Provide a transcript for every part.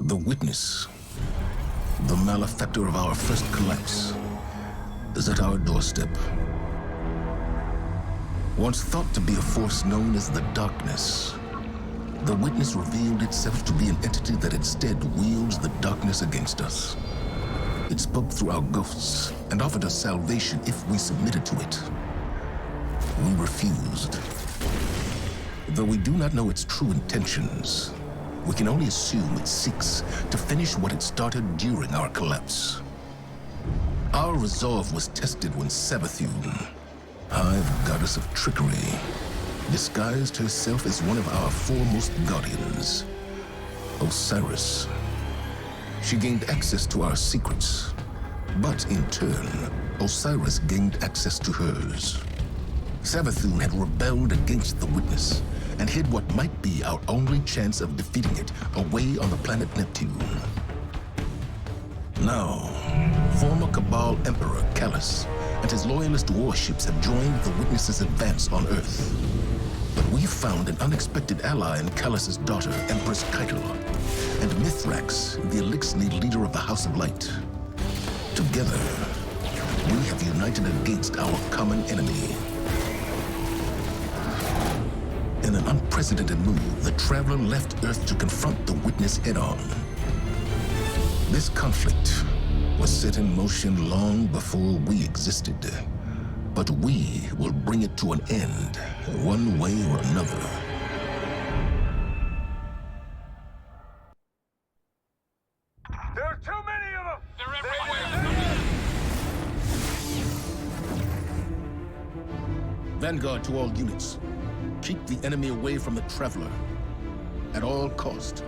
The witness, the malefactor of our first collapse, is at our doorstep. Once thought to be a force known as the darkness, the witness revealed itself to be an entity that instead wields the darkness against us. It spoke through our ghosts and offered us salvation if we submitted to it. We refused. Though we do not know its true intentions, we can only assume it seeks to finish what it started during our collapse. Our resolve was tested when Savathun, Hive goddess of trickery, disguised herself as one of our foremost guardians, Osiris. She gained access to our secrets, but in turn, Osiris gained access to hers. Savathun had rebelled against the witness and hid what might be our only chance of defeating it away on the planet Neptune. Now, former Cabal Emperor Callus and his loyalist warships have joined the witness's advance on Earth. But we found an unexpected ally in Callus's daughter, Empress Keitel, and Mithrax, the Elixni leader of the House of Light. Together, we have united against our common enemy. In an unprecedented move, the Traveler left Earth to confront the Witness head-on. This conflict was set in motion long before we existed, but we will bring it to an end, one way or another. There are too many of them! They're everywhere! Vanguard to all units. Keep the enemy away from the Traveler, at all cost.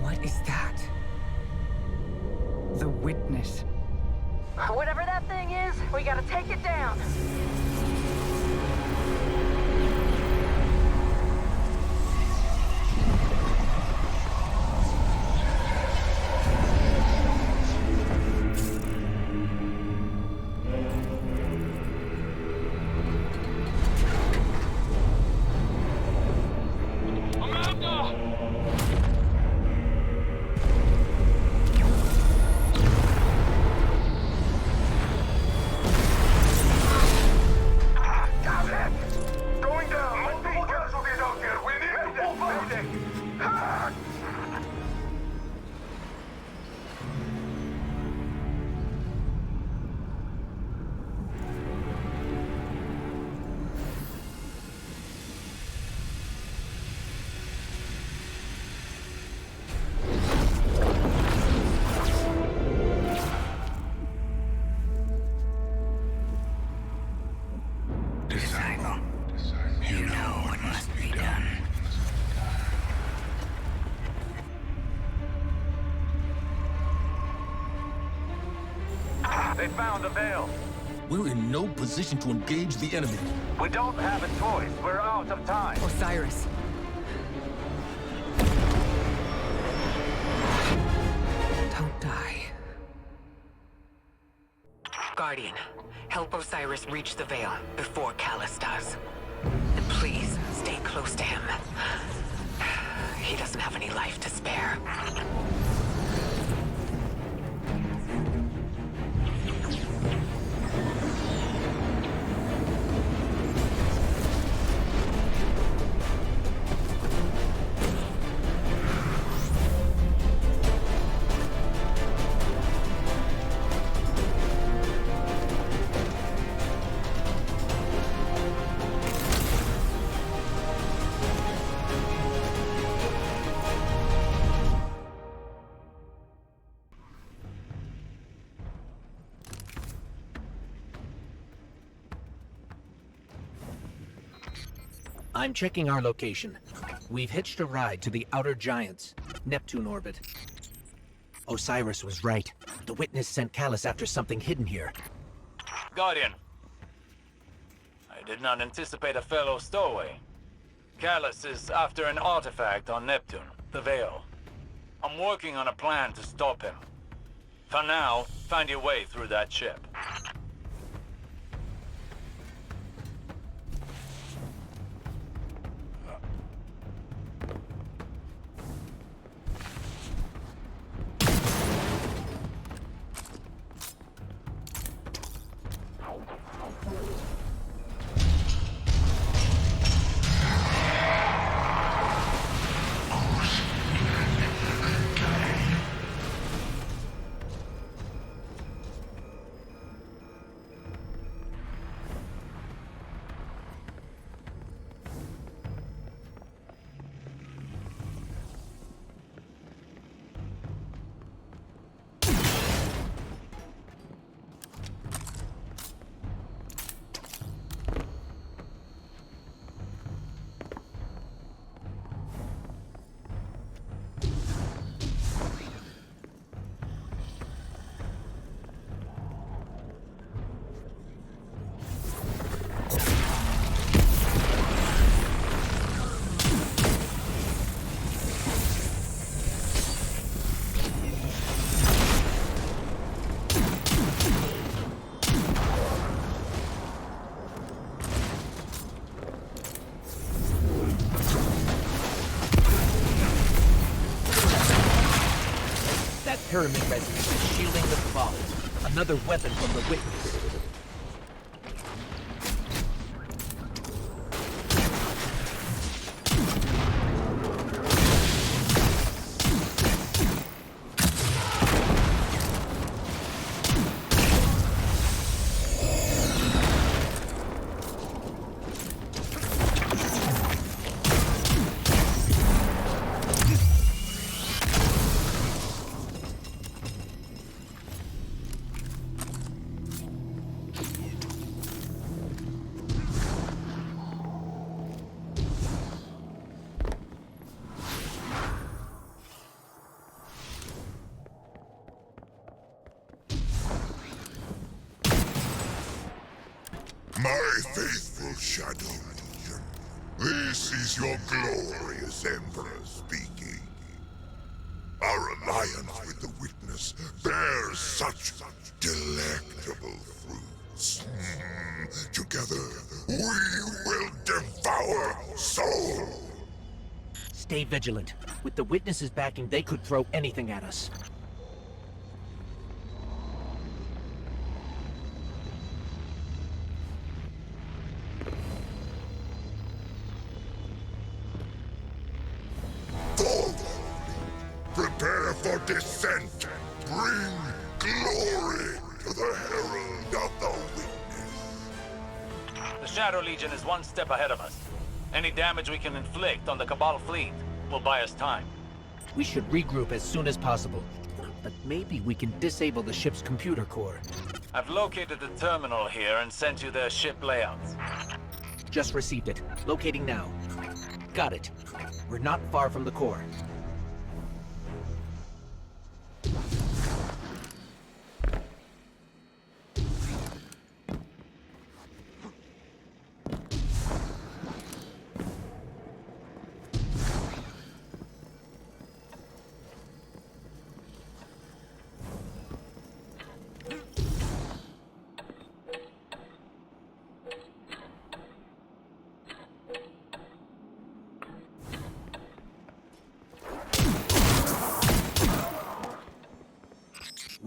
What is that? The Witness. Whatever that thing is, we gotta take it down. Disciple, you know what must be done. They found the veil. We're in no position to engage the enemy. We don't have a choice. We're out of time. Osiris. Don't die. Guardian, help Osiris reach the Veil before Callus does. And please, stay close to him. He doesn't have any life to spare. I'm checking our location. We've hitched a ride to the Outer Giants, Neptune orbit. Osiris was right. The witness sent Callus after something hidden here. Guardian. I did not anticipate a fellow stowaway. Callus is after an artifact on Neptune, the Veil. I'm working on a plan to stop him. For now, find your way through that ship. Pyramid resonance is shielding the Cabal. Another weapon from the Witness. My faithful Shadow Legion, this is your glorious Emperor speaking. Our alliance with the Witness bears such delectable fruits. Together, we will devour soul. Stay vigilant. With the Witness's backing, they could throw anything at us. Prepare for descent. Bring glory to the Herald of the Witness. The Shadow Legion is one step ahead of us. Any damage we can inflict on the Cabal fleet will buy us time. We should regroup as soon as possible. But maybe we can disable the ship's computer core. I've located the terminal here and sent you their ship layouts. Just received it. Locating now. Got it. We're not far from the core.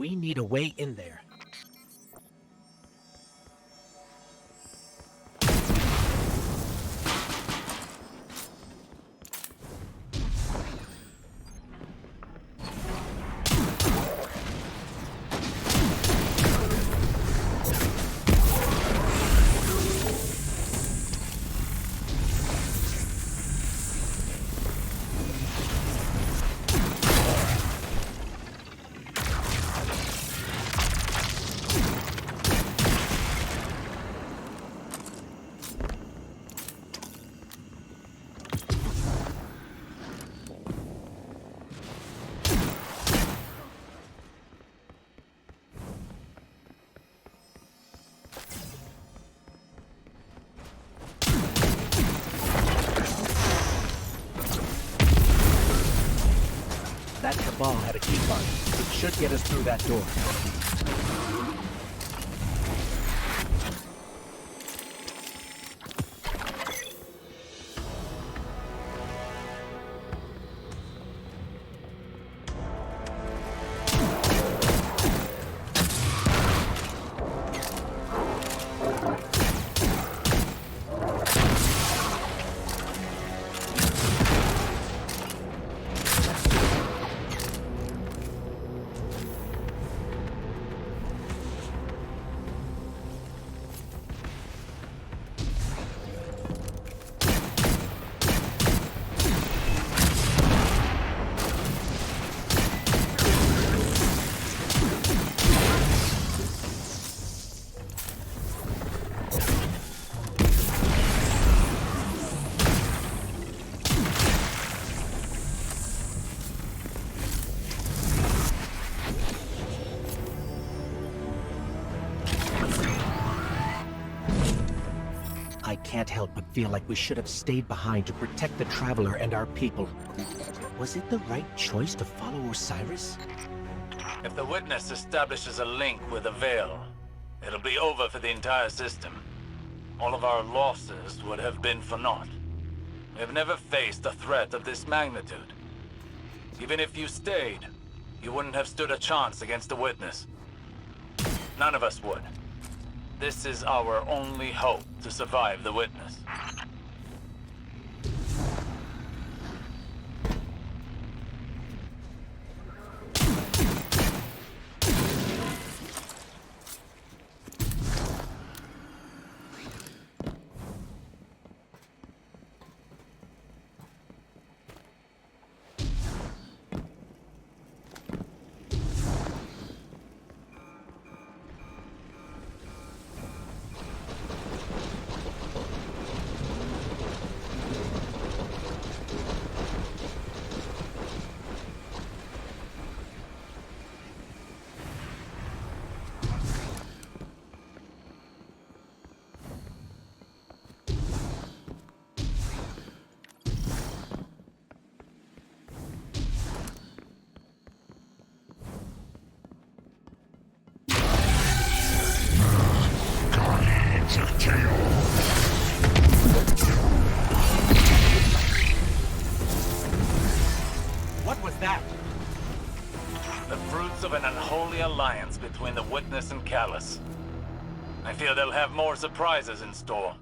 We need a way in there. That cabal had a keycard. It should get us through that door. I can't help but feel like we should have stayed behind to protect the Traveler and our people. Was it the right choice to follow Osiris? If the Witness establishes a link with the Veil, it'll be over for the entire system. All of our losses would have been for naught. We've never faced a threat of this magnitude. Even if you stayed, you wouldn't have stood a chance against the Witness. None of us would. This is our only hope to survive the Witness. What was that? The fruits of an unholy alliance between the Witness and Callus. I fear they'll have more surprises in store.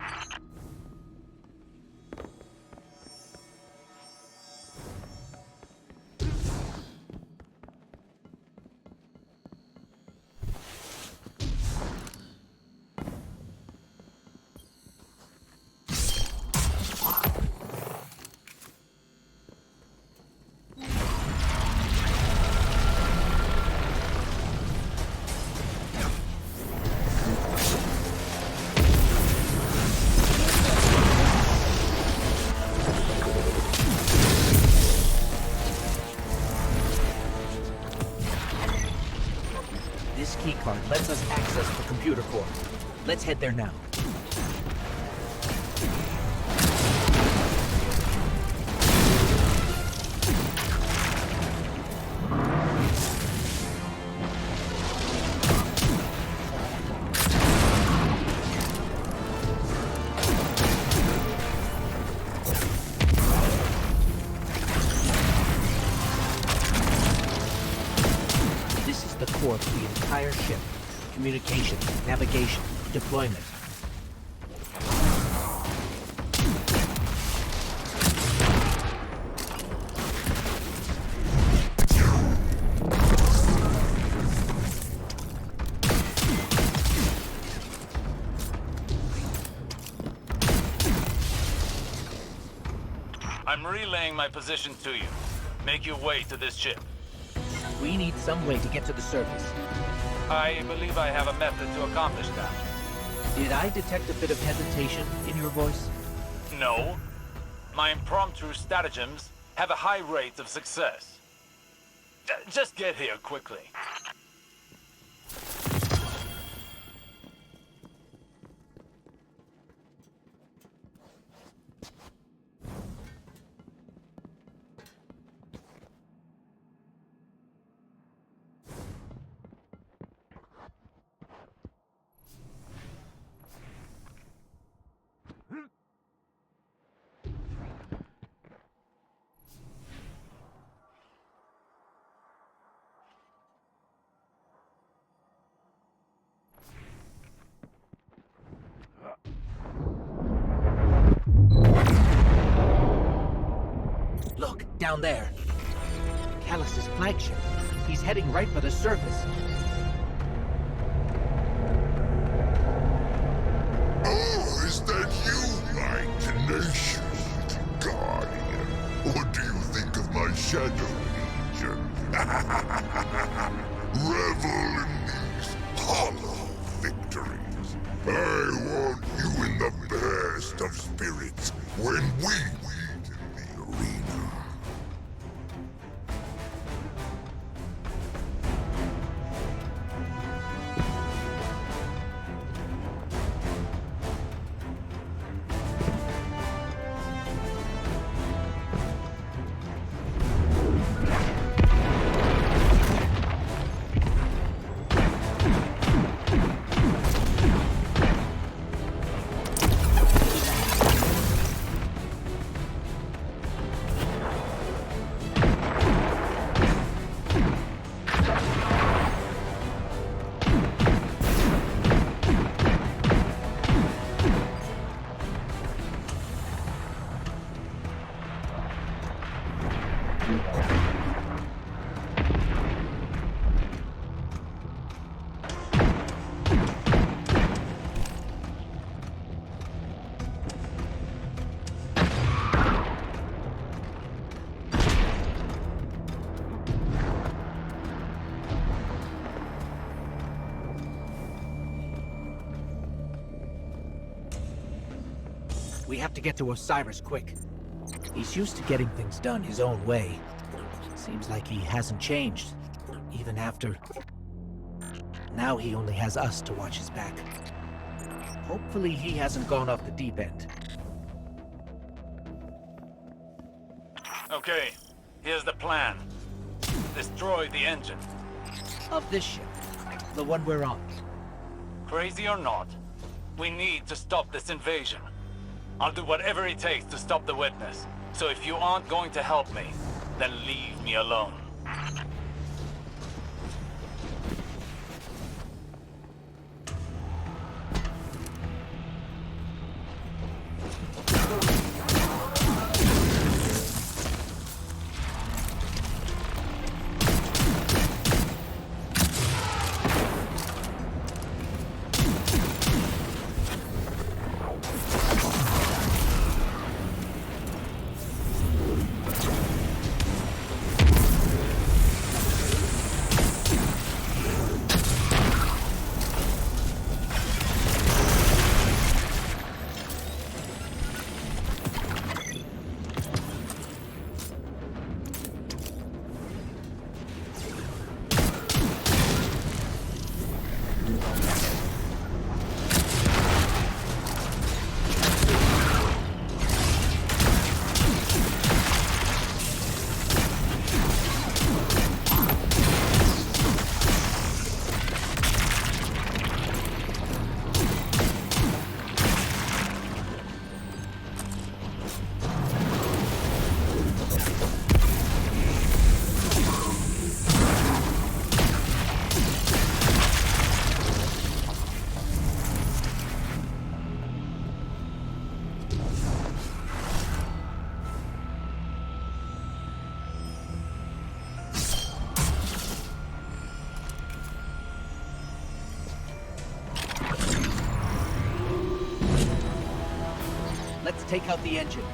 This keycard lets us access the computer core. Let's head there now. This is the core the entire ship. Communication, navigation, deployment. I'm relaying my position to you. Make your way to this ship. We need some way to get to the surface. I believe I have a method to accomplish that. Did I detect a bit of hesitation in your voice? No. My impromptu stratagems have a high rate of success. Just get here quickly. Look, down there. Callus's flagship. He's heading right for the surface. Oh, is that you, my tenacious guardian? What do you think of my shadow legion? Revel in these hollow victories. I want you in the best of spirits when we meet in the arena. We have to get to Osiris quick. He's used to getting things done his own way. Seems like he hasn't changed, even after... Now he only has us to watch his back. Hopefully he hasn't gone off the deep end. Okay, here's the plan. Destroy the engine. Of this ship, the one we're on. Crazy or not, we need to stop this invasion. I'll do whatever it takes to stop the witness. So if you aren't going to help me, then leave me alone. Let's take out the engine.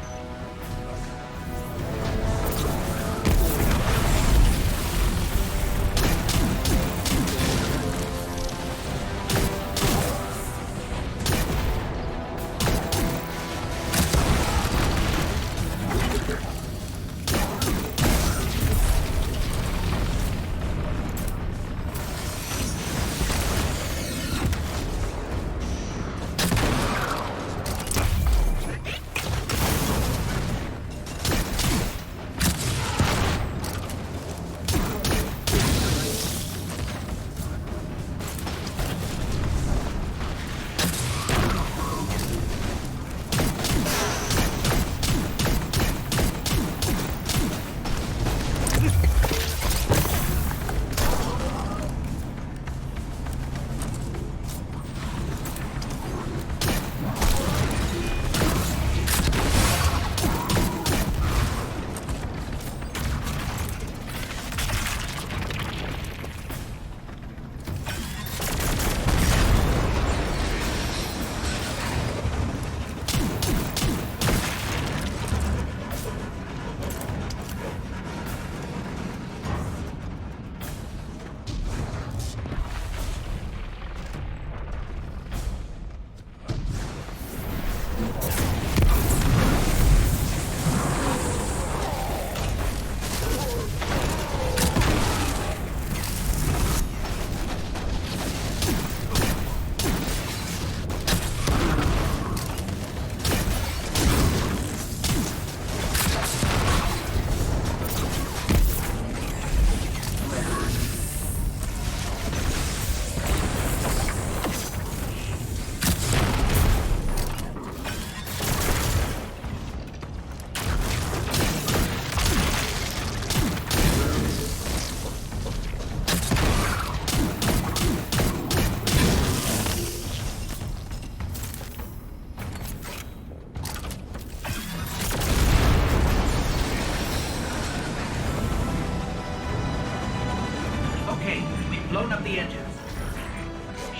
blown up the engines.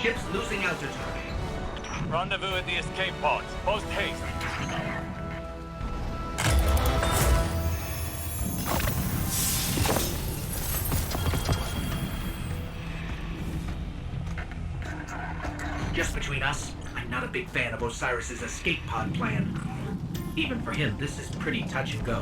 Ship's losing altitude. Rendezvous at the escape pods. Post haste. Just between us, I'm not a big fan of Osiris's escape pod plan. Even for him, this is pretty touch and go.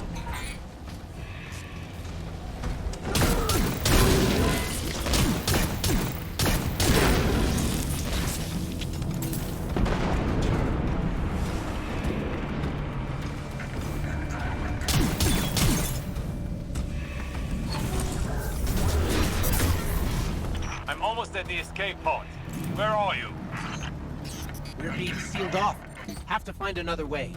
I'm almost at the escape pod. Where are you? We're being sealed off. Have to find another way.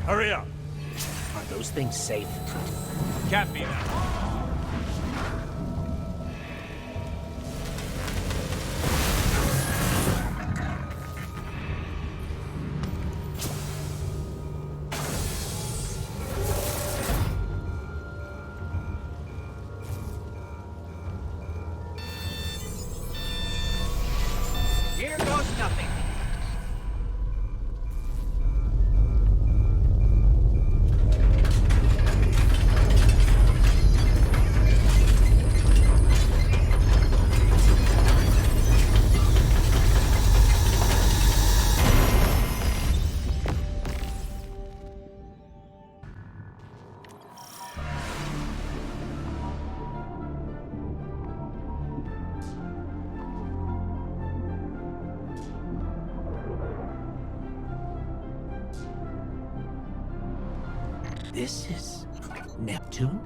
Hurry up. Are those things safe? Can't be now. Here goes nothing. This is Neptune?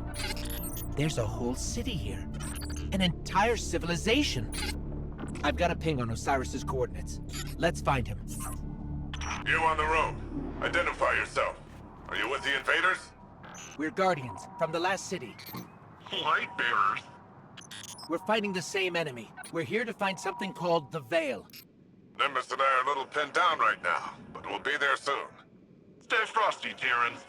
There's a whole city here. An entire civilization. I've got a ping on Osiris's coordinates. Let's find him. You on the road. Identify yourself. Are you with the invaders? We're Guardians, from the last city. Light bearers. We're fighting the same enemy. We're here to find something called the Veil. Nimbus and I are a little pinned down right now, but we'll be there soon. Stay frosty, Terrans.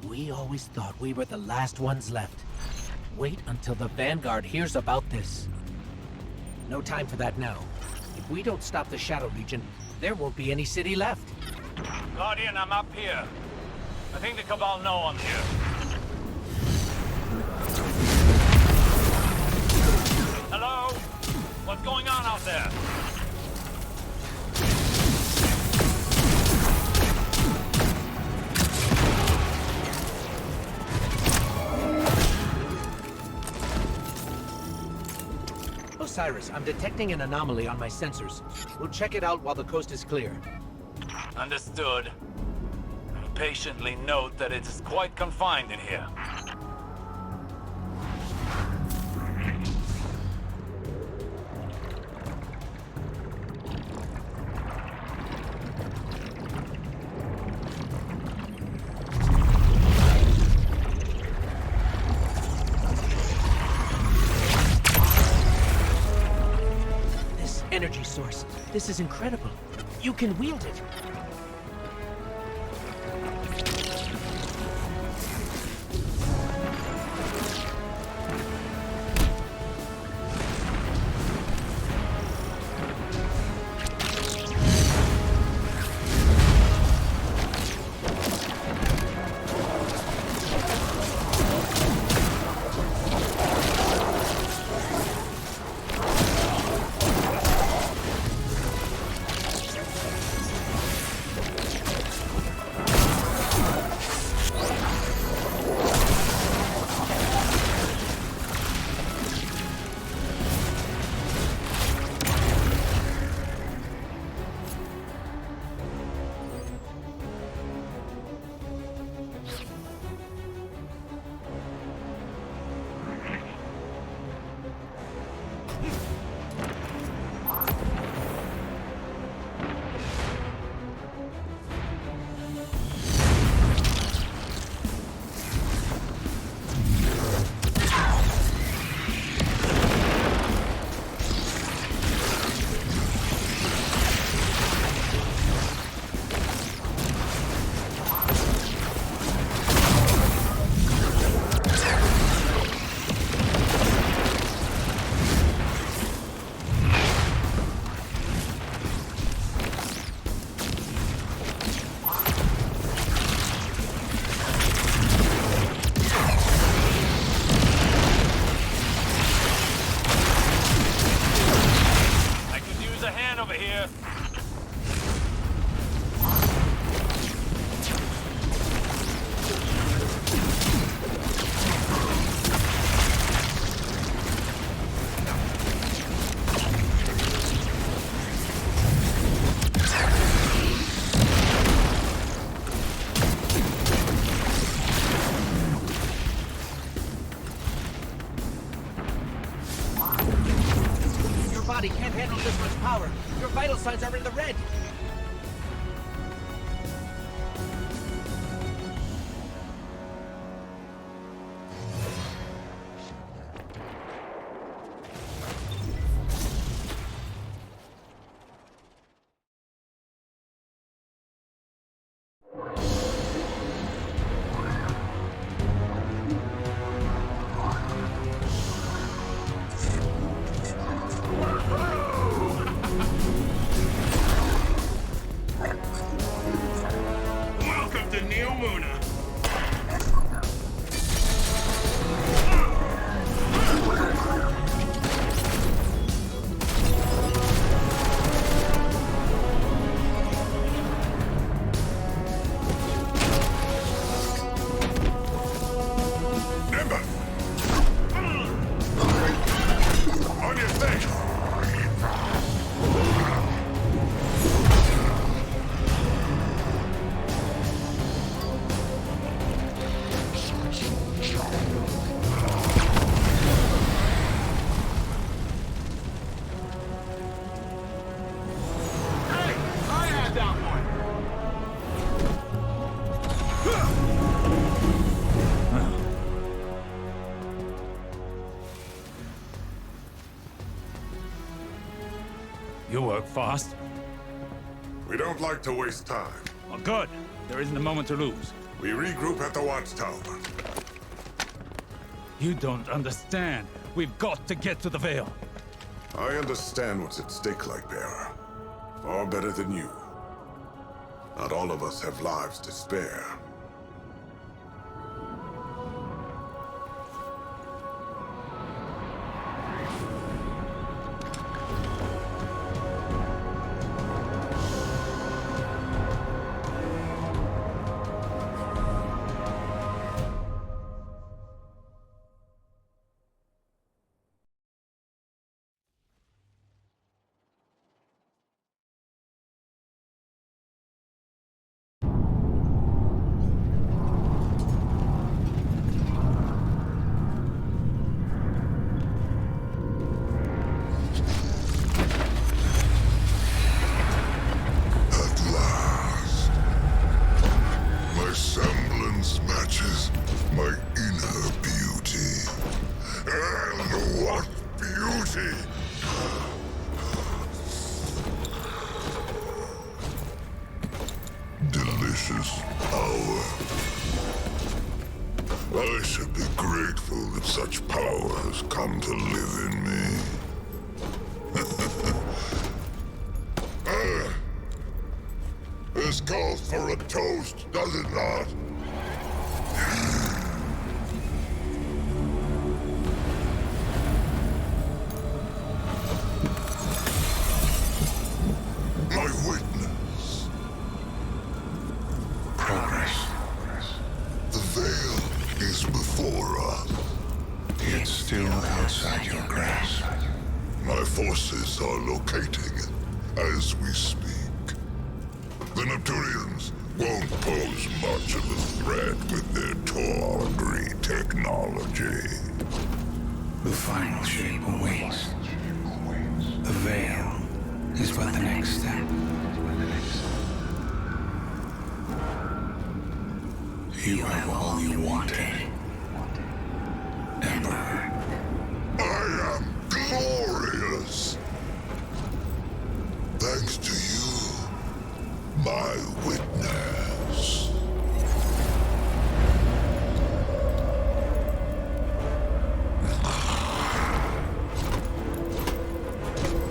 We always thought we were the last ones left. Wait until the Vanguard hears about this. No time for that now. If we don't stop the Shadow Legion, there won't be any city left. Guardian, I'm up here. I think the Cabal know I'm here. Hello? What's going on out there? Osiris, I'm detecting an anomaly on my sensors. We'll check it out while the coast is clear. Understood. Patiently note that it is quite confined in here. This energy source, this is incredible. You can wield it. body can't handle this much power. Your vital signs are in the red. You work fast. We don't like to waste time. Well, good. There isn't a moment to lose. We regroup at the watchtower. You don't understand. We've got to get to the Veil. I understand what's at stake, Lightbearer. Far better than you. Not all of us have lives to spare. Delicious power. I should be grateful that such power has come to live in me. This calls for a toast, does it not? My witness. Progress. The veil is before us. It's still outside your grasp. My forces are locating it as we speak. The Neptunians won't pose much of a threat with their tawdry technology. The final shape awaits. The veil is but the next step. You have all you wanted, Emperor. I am glorious! Thanks to you, my witness.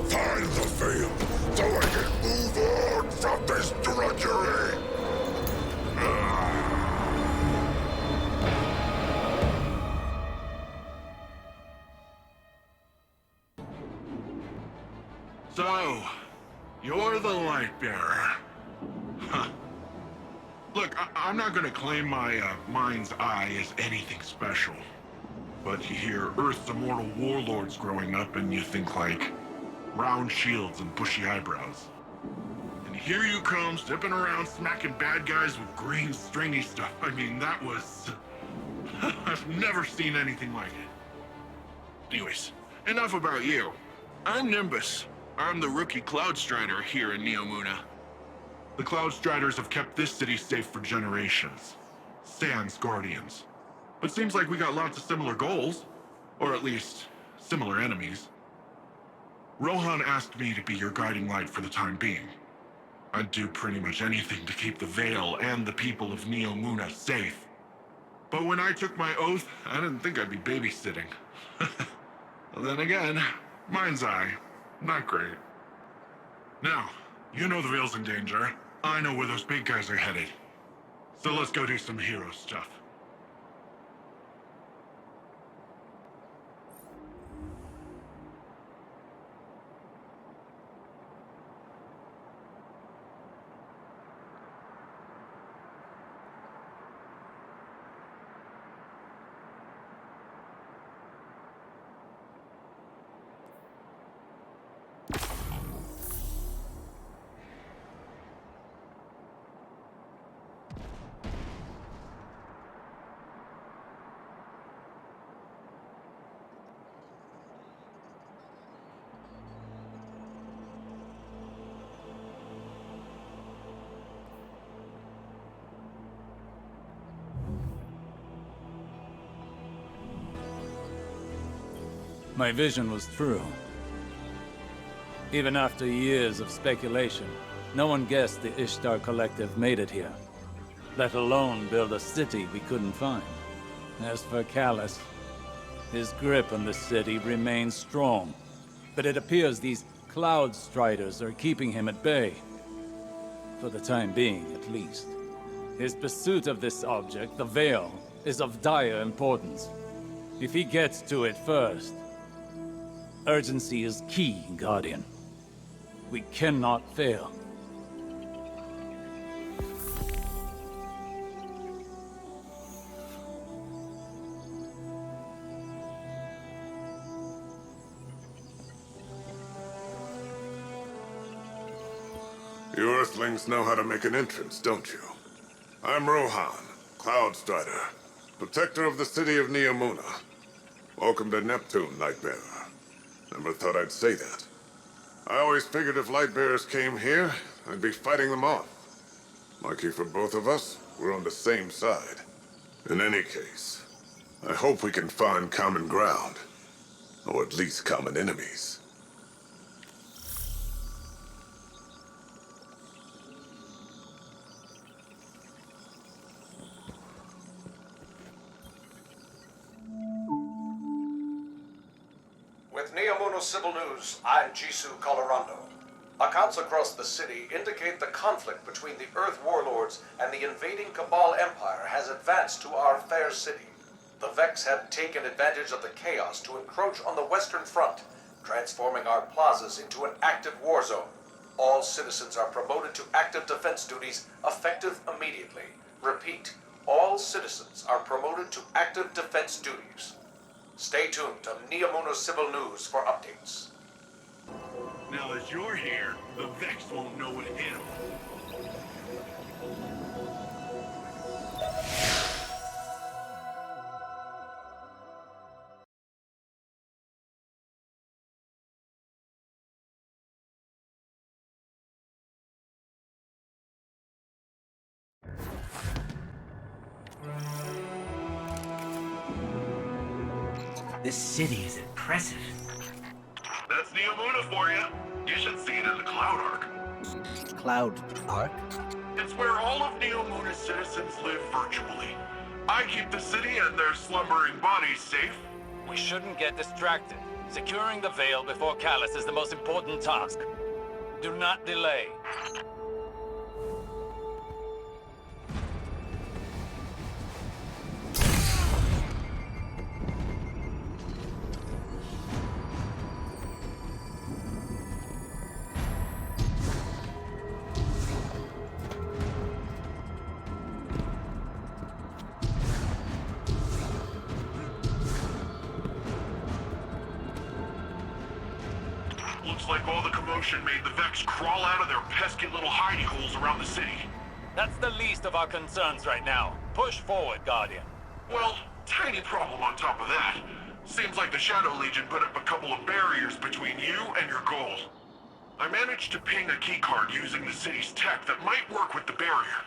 Find the veil, so I can move on from this drudgery! So, you're the light bearer. Huh. Look, I'm not gonna claim my mind's eye is anything special. But you hear Earth's immortal warlords growing up and you think like round shields and bushy eyebrows. And here you come, zipping around smacking bad guys with green stringy stuff. I mean, that was... I've never seen anything like it. Anyways, enough about you. I'm Nimbus. I'm the rookie Cloud Strider here in Neomuna. The Cloud Striders have kept this city safe for generations. Sans Guardians. But seems like we got lots of similar goals. Or at least, similar enemies. Rohan asked me to be your guiding light for the time being. I'd do pretty much anything to keep the Veil and the people of Neomuna safe. But when I took my oath, I didn't think I'd be babysitting. Well, then again, mind's eye. Not great. Now, you know the Veil's in danger. I know where those big guys are headed. So let's go do some hero stuff. My vision was true. Even after years of speculation, no one guessed the Ishtar Collective made it here, let alone build a city we couldn't find. As for Callus, his grip on the city remains strong, but it appears these Cloud Striders are keeping him at bay. For the time being, at least. His pursuit of this object, the Veil, is of dire importance. If he gets to it first, urgency is key, Guardian. We cannot fail. You Earthlings know how to make an entrance, don't you? I'm Rohan, Cloud Strider, protector of the city of Neomuna. Welcome to Neptune, Lightbearer. Never thought I'd say that. I always figured if Lightbearers came here, I'd be fighting them off. Lucky for both of us, we're on the same side. In any case, I hope we can find common ground. Or at least common enemies. With Neomuna Civil News, I'm Jisoo Colorando. Accounts across the city indicate the conflict between the Earth Warlords and the invading Cabal Empire has advanced to our fair city. The Vex have taken advantage of the chaos to encroach on the Western Front, transforming our plazas into an active war zone. All citizens are promoted to active defense duties effective immediately. Repeat, all citizens are promoted to active defense duties. Stay tuned to Neomuna Civil News for updates. Now that you're here, the Vex won't know what hit 'em. This city is impressive. That's Neomuna for you. You should see it in the Cloud Arc. Cloud Arc? It's where all of Neomuna's citizens live virtually. I keep the city and their slumbering bodies safe. We shouldn't get distracted. Securing the Veil before Callus is the most important task. Do not delay. Looks like all the commotion made the Vex crawl out of their pesky little hidey holes around the city. That's the least of our concerns right now. Push forward, Guardian. Well, tiny problem on top of that. Seems like the Shadow Legion put up a couple of barriers between you and your goal. I managed to ping a keycard using the city's tech that might work with the barrier.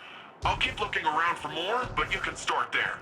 I'll keep looking around for more, but you can start there.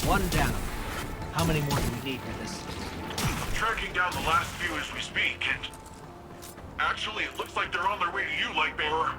One down. How many more do we need for this? I'm tracking down the last few as we speak, and... Actually, it looks like they're on their way to you, Lightbearer.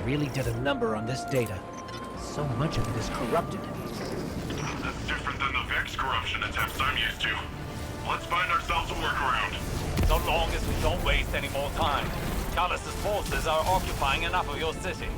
really did a number on this data. So much of it is corrupted. That's different than the Vex corruption attempts I'm used to. Let's find ourselves a workaround. So long as we don't waste any more time. Callus's forces are occupying enough of your city.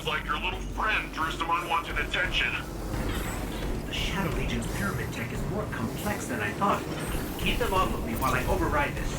Like your little friend drew some unwanted attention. The Shadow Legion's pyramid tech is more complex than I thought. Keep them off of me while I override this.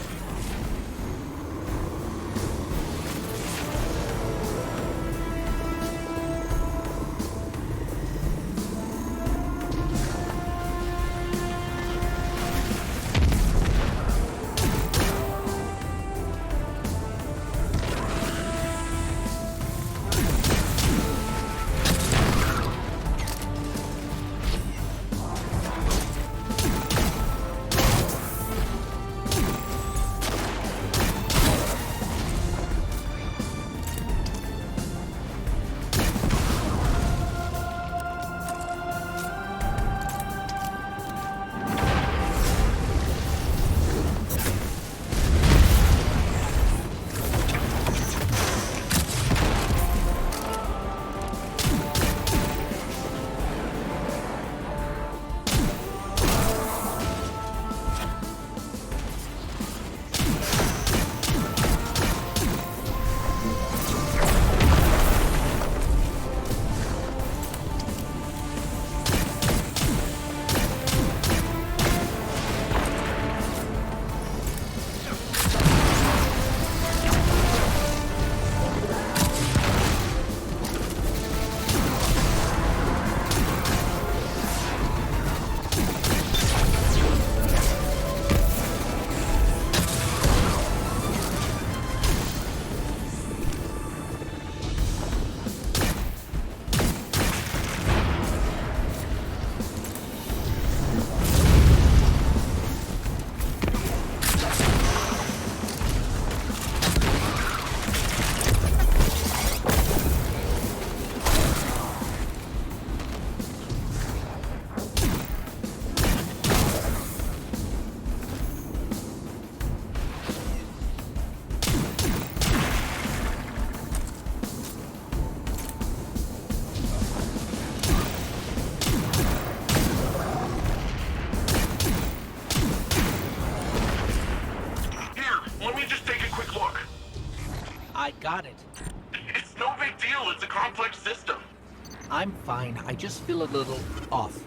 I got it. It's no big deal. It's a complex system. I'm fine. I just feel a little off.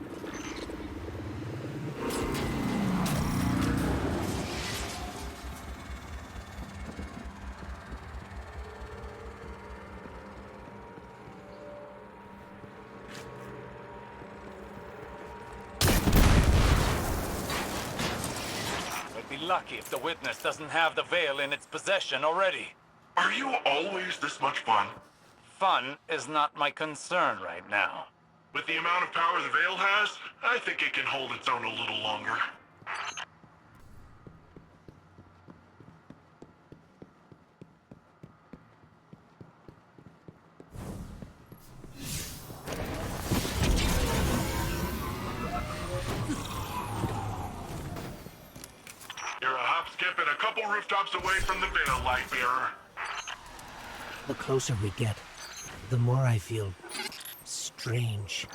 We'd be lucky if the witness doesn't have the veil in its possession already. Are you always this much fun? Fun is not my concern right now. With the amount of power the veil has, I think it can hold its own a little longer. You're a hop, skip, and a couple rooftops away from the veil, Lightbearer. The closer we get, the more I feel strange.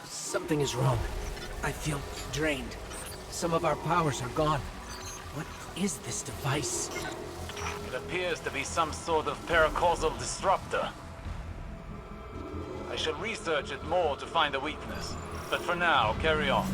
Something is wrong. I feel drained. Some of our powers are gone. What is this device? It appears to be some sort of paracausal disruptor. I shall research it more to find a weakness. But for now, carry on.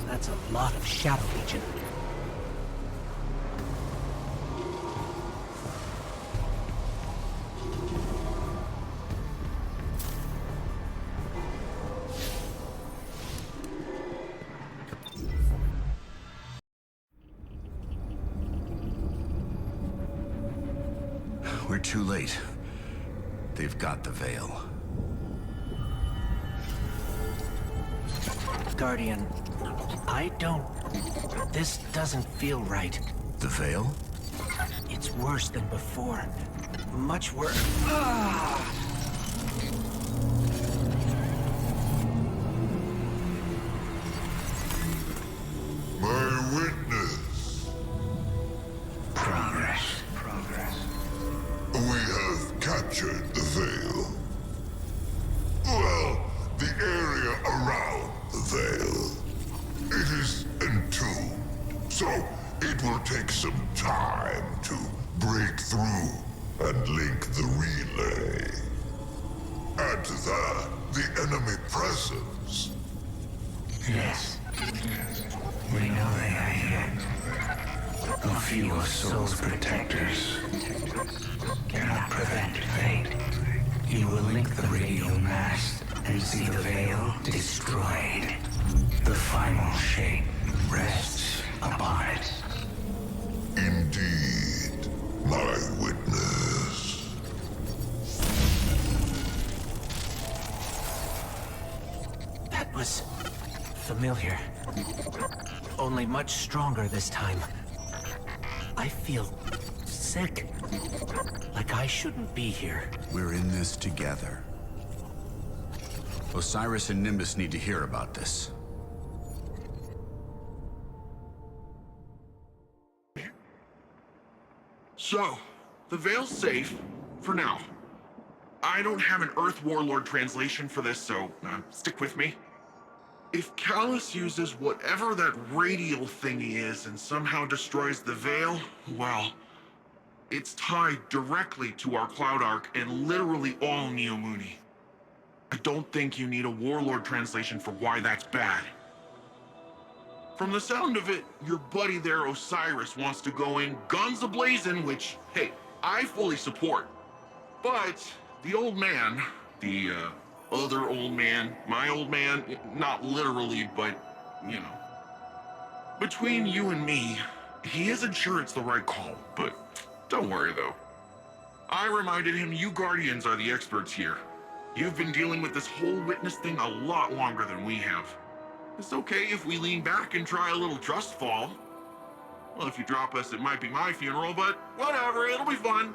That's a lot of Shadow Legion. We're too late. They've got the Veil. Guardian, I don't... This doesn't feel right. The Veil? It's worse than before. Much worse. My witness. Progress. We have captured the Veil. Well, the area around the Veil. It is entombed, so it will take some time to break through and link the relay. Add to that the enemy presence. Yes. We know they are here. A few of Soul's protectors cannot prevent fate. You will link the radio mast and see the Veil destroyed. The final shape rests upon it. Indeed, my witness. That was... familiar. Only much stronger this time. I feel... sick. Like I shouldn't be here. We're in this together. Osiris and Nimbus need to hear about this. So, the Veil's safe, for now. I don't have an Earth Warlord translation for this, so stick with me. If Callus uses whatever that radial thingy is and somehow destroys the Veil, well, it's tied directly to our Cloud Arc and literally all Neomuni. I don't think you need a Warlord translation for why that's bad. From the sound of it, your buddy there, Osiris, wants to go in guns a-blazing, which, hey, I fully support. But the old man, the other old man, my old man, not literally, but, you know. Between you and me, he isn't sure it's the right call, but don't worry though. I reminded him you Guardians are the experts here. You've been dealing with this whole witness thing a lot longer than we have. It's okay if we lean back and try a little trust fall. Well, if you drop us, it might be my funeral, but whatever, it'll be fun.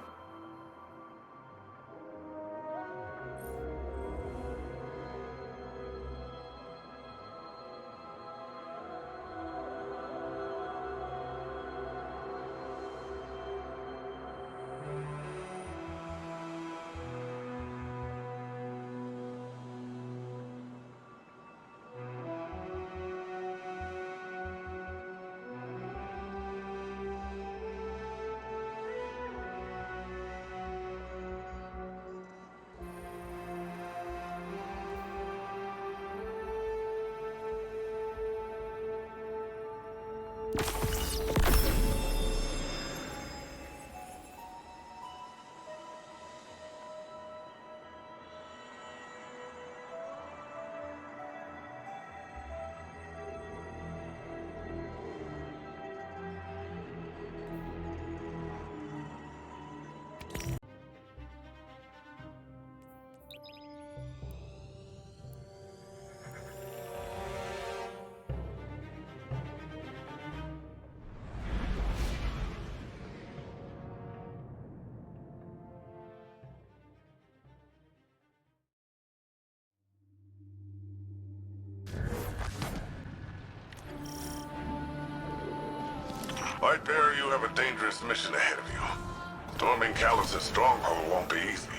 Lightbearer, you have a dangerous mission ahead of you. Storming Callus's stronghold won't be easy.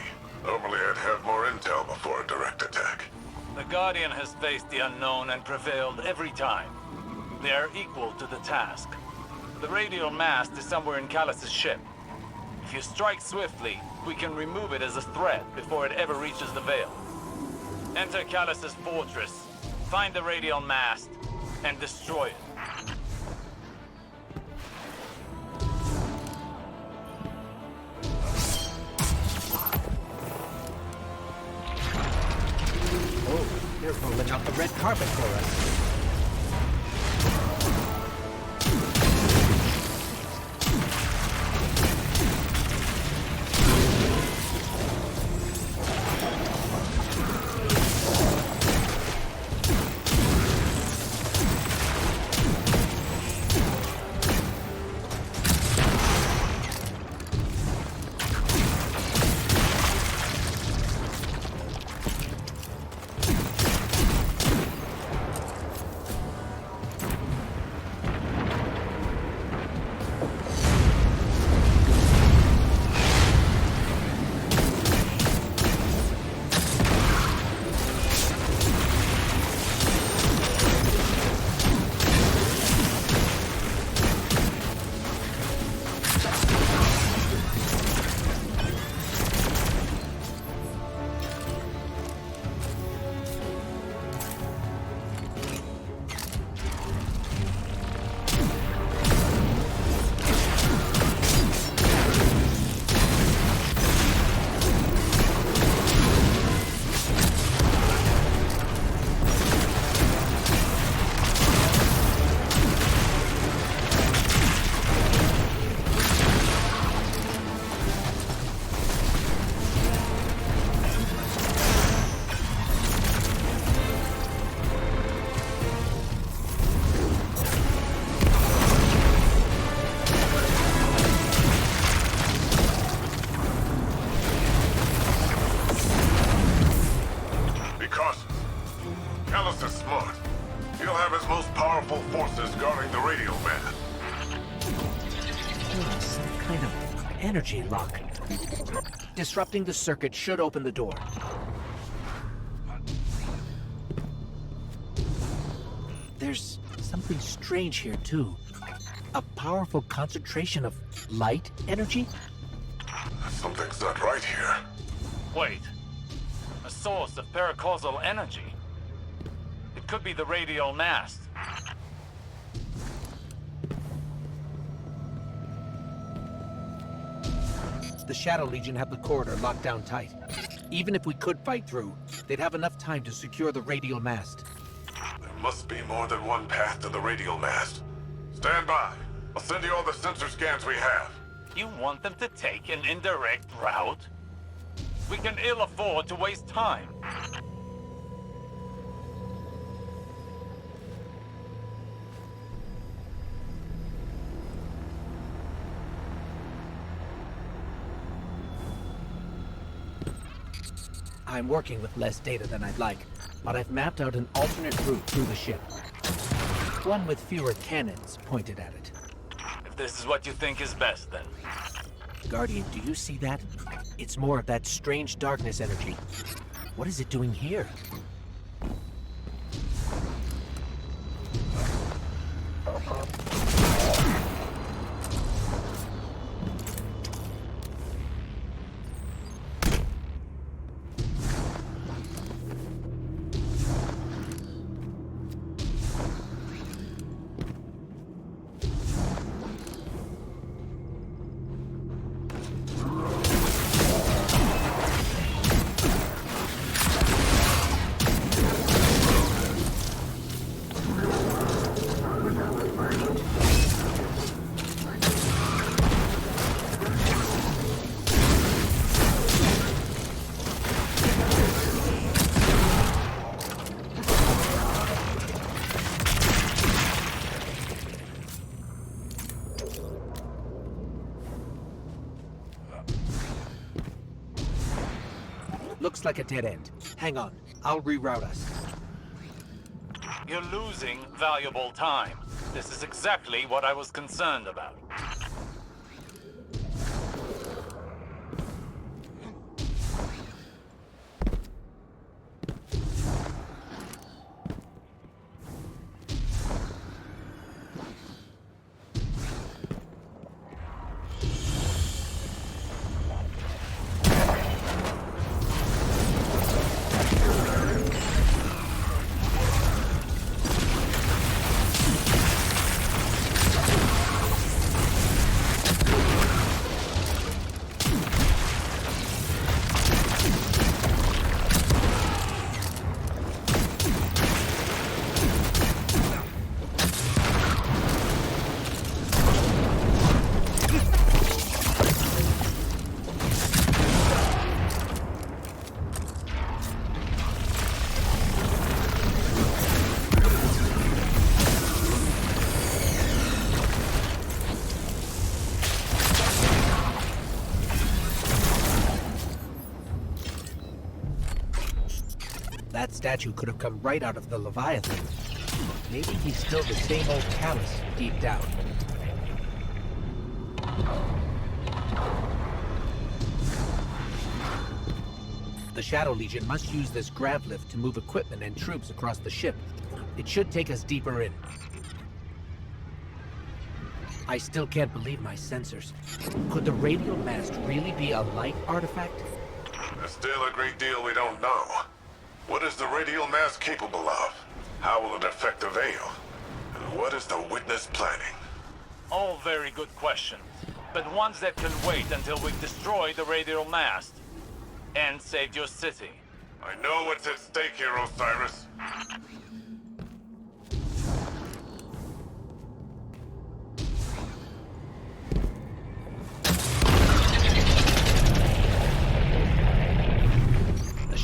Normally I'd have more intel before a direct attack. The Guardian has faced the unknown and prevailed every time. They are equal to the task. The radial mast is somewhere in Callus's ship. If you strike swiftly, we can remove it as a threat before it ever reaches the Veil. Enter Callus's fortress, find the radial mast, and destroy it. They're rolling out the red carpet for us. Energy lock. Disrupting the circuit should open the door. There's something strange here, too. A powerful concentration of light energy? Something's not right here. Wait. A source of paracausal energy? It could be the radial mast. The Shadow Legion have the corridor locked down tight. Even if we could fight through, they'd have enough time to secure the radial mast. There must be more than one path to the radial mast. Stand by. I'll send you all the sensor scans we have. You want them to take an indirect route? We can ill afford to waste time. I'm working with less data than I'd like, but I've mapped out an alternate route through the ship. One with fewer cannons pointed at it. If this is what you think is best, then. Guardian, do you see that? It's more of that strange darkness energy. What is it doing here? Looks like a dead end. Hang on, I'll reroute us. You're losing valuable time. This is exactly what I was concerned about. That statue could have come right out of the Leviathan. Maybe he's still the same old Callus deep down. The Shadow Legion must use this grav lift to move equipment and troops across the ship. It should take us deeper in. I still can't believe my sensors. Could the radial mast really be a light artifact? There's still a great deal we don't know. What is the radial mast capable of? How will it affect the Veil? And what is the Witness planning? All very good questions, but ones that can wait until we've destroyed the radial mast and saved your city. I know what's at stake here, Osiris.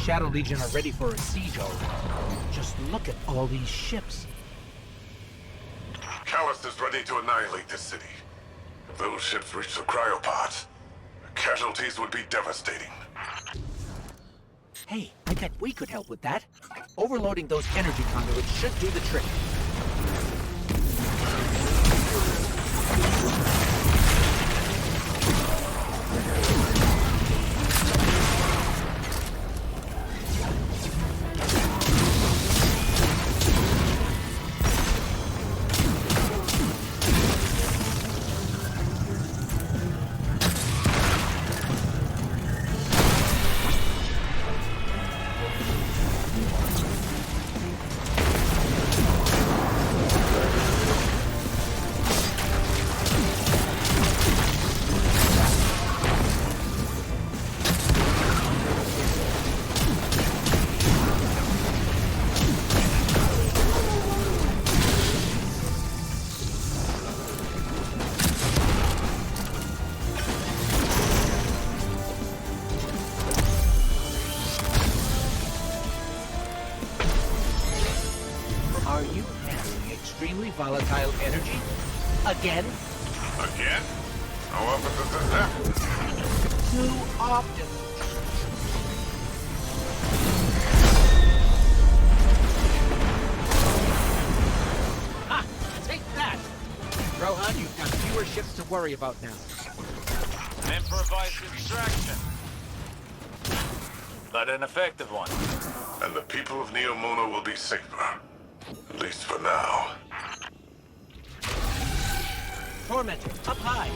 Shadow Legion are ready for a siege already. Just look at all these ships. Callus is ready to annihilate this city. If those ships reach the cryopods, the casualties would be devastating. Hey, I bet we could help with that. Overloading those energy conduits should do the trick. Are you handling extremely volatile energy? Again? Again? How often does this happen? Too often. Ha! Take that! Rohan, you've got fewer ships to worry about now. An improvised distraction. But an effective one. And the people of Neomuna will be safer. At least for now. Tormentor, up high!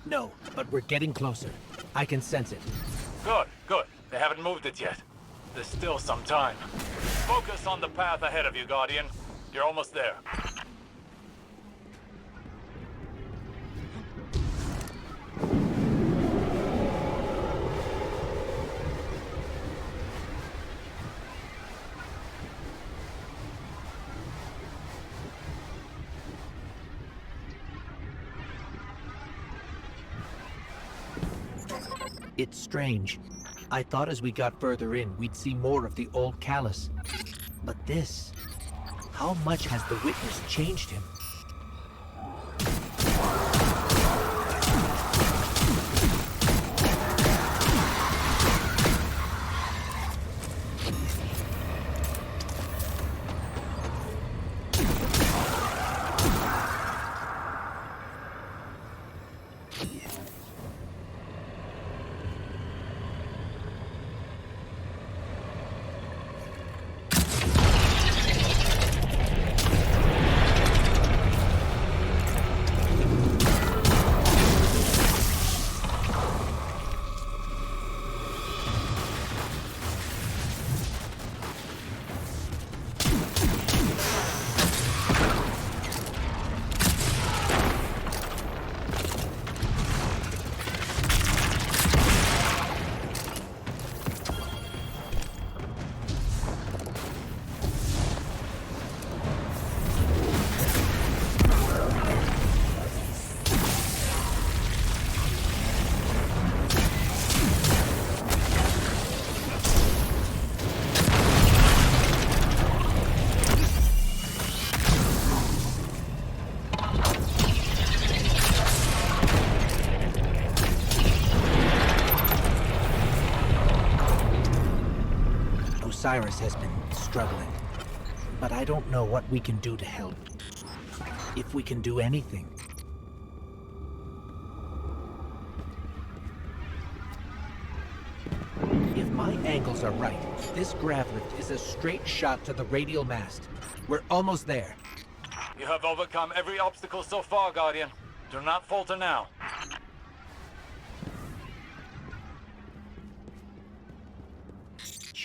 No, but we're getting closer. I can sense it. Good, good. They haven't moved it yet. There's still some time. Focus on the path ahead of you, Guardian. You're almost there. It's strange. I thought as we got further in, we'd see more of the old Callus. But this... How much has the Witness changed him? Osiris has been struggling, but I don't know what we can do to help. If we can do anything. If my angles are right, this grav lift is a straight shot to the radial mast. We're almost there. You have overcome every obstacle so far, Guardian. Do not falter now.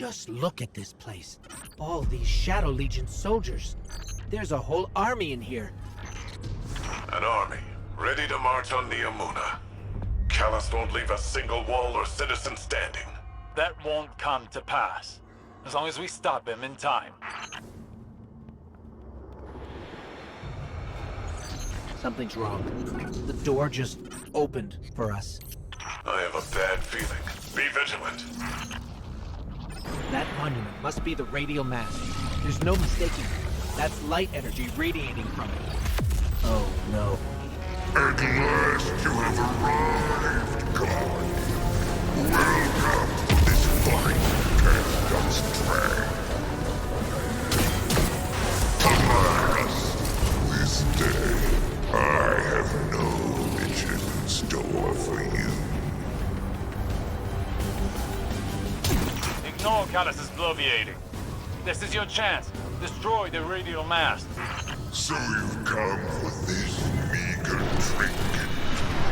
Just look at this place. All these Shadow Legion soldiers. There's a whole army in here. An army, Ready to march on Niamuna. Callus won't leave a single wall or citizen standing. That won't come to pass, as long as we stop him in time. Something's wrong. The door just opened for us. I have a bad feeling. Be vigilant. That monument must be the radial mass. There's no mistaking it. That's light energy radiating from it. Oh, no. At last you have arrived, God. Welcome to this fine paradise train. Alas, this day I have no mission in store for you. Ignore Callus's bloviating. This is your chance. Destroy the radial mast. So you've come for this meager trinket.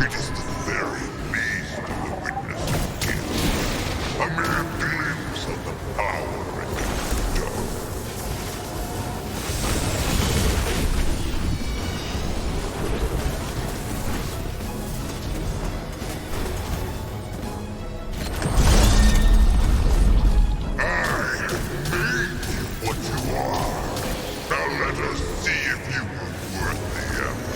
It is the very least of the witness gives. A mere glimpse of the power it can bestow. I have made you what you are. Now let us see if you were worth the effort.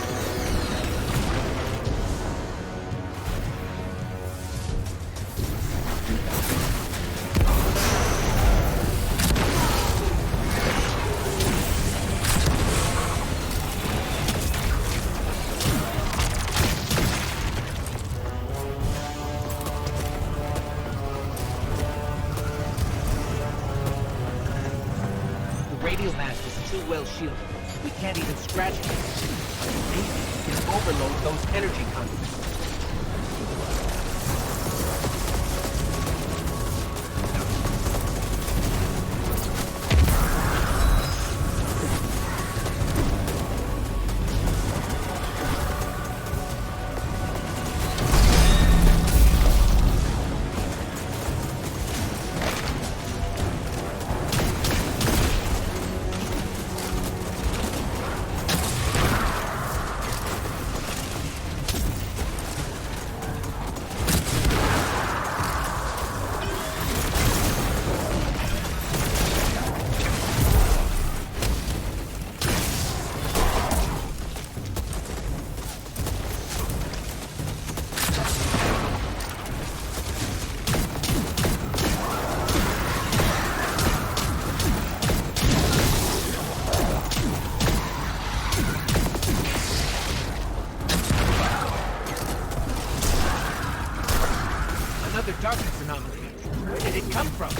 The radial mast is too well shielded. We can't even scratch it. Maybe we can overload those energy conduits. Another darkness anomaly. Where did it come from?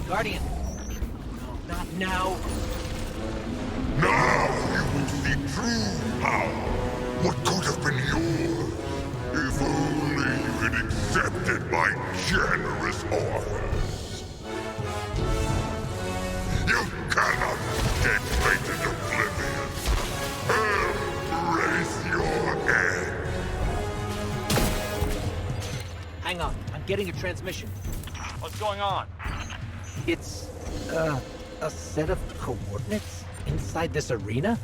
Guardian! No, not now! Now you will see true power. What could have been yours, if only you had accepted my generous offers. You cannot escape fate and oblivion. Embrace your end. Hang on, I'm getting a transmission. What's going on? It's A set of coordinates inside this arena?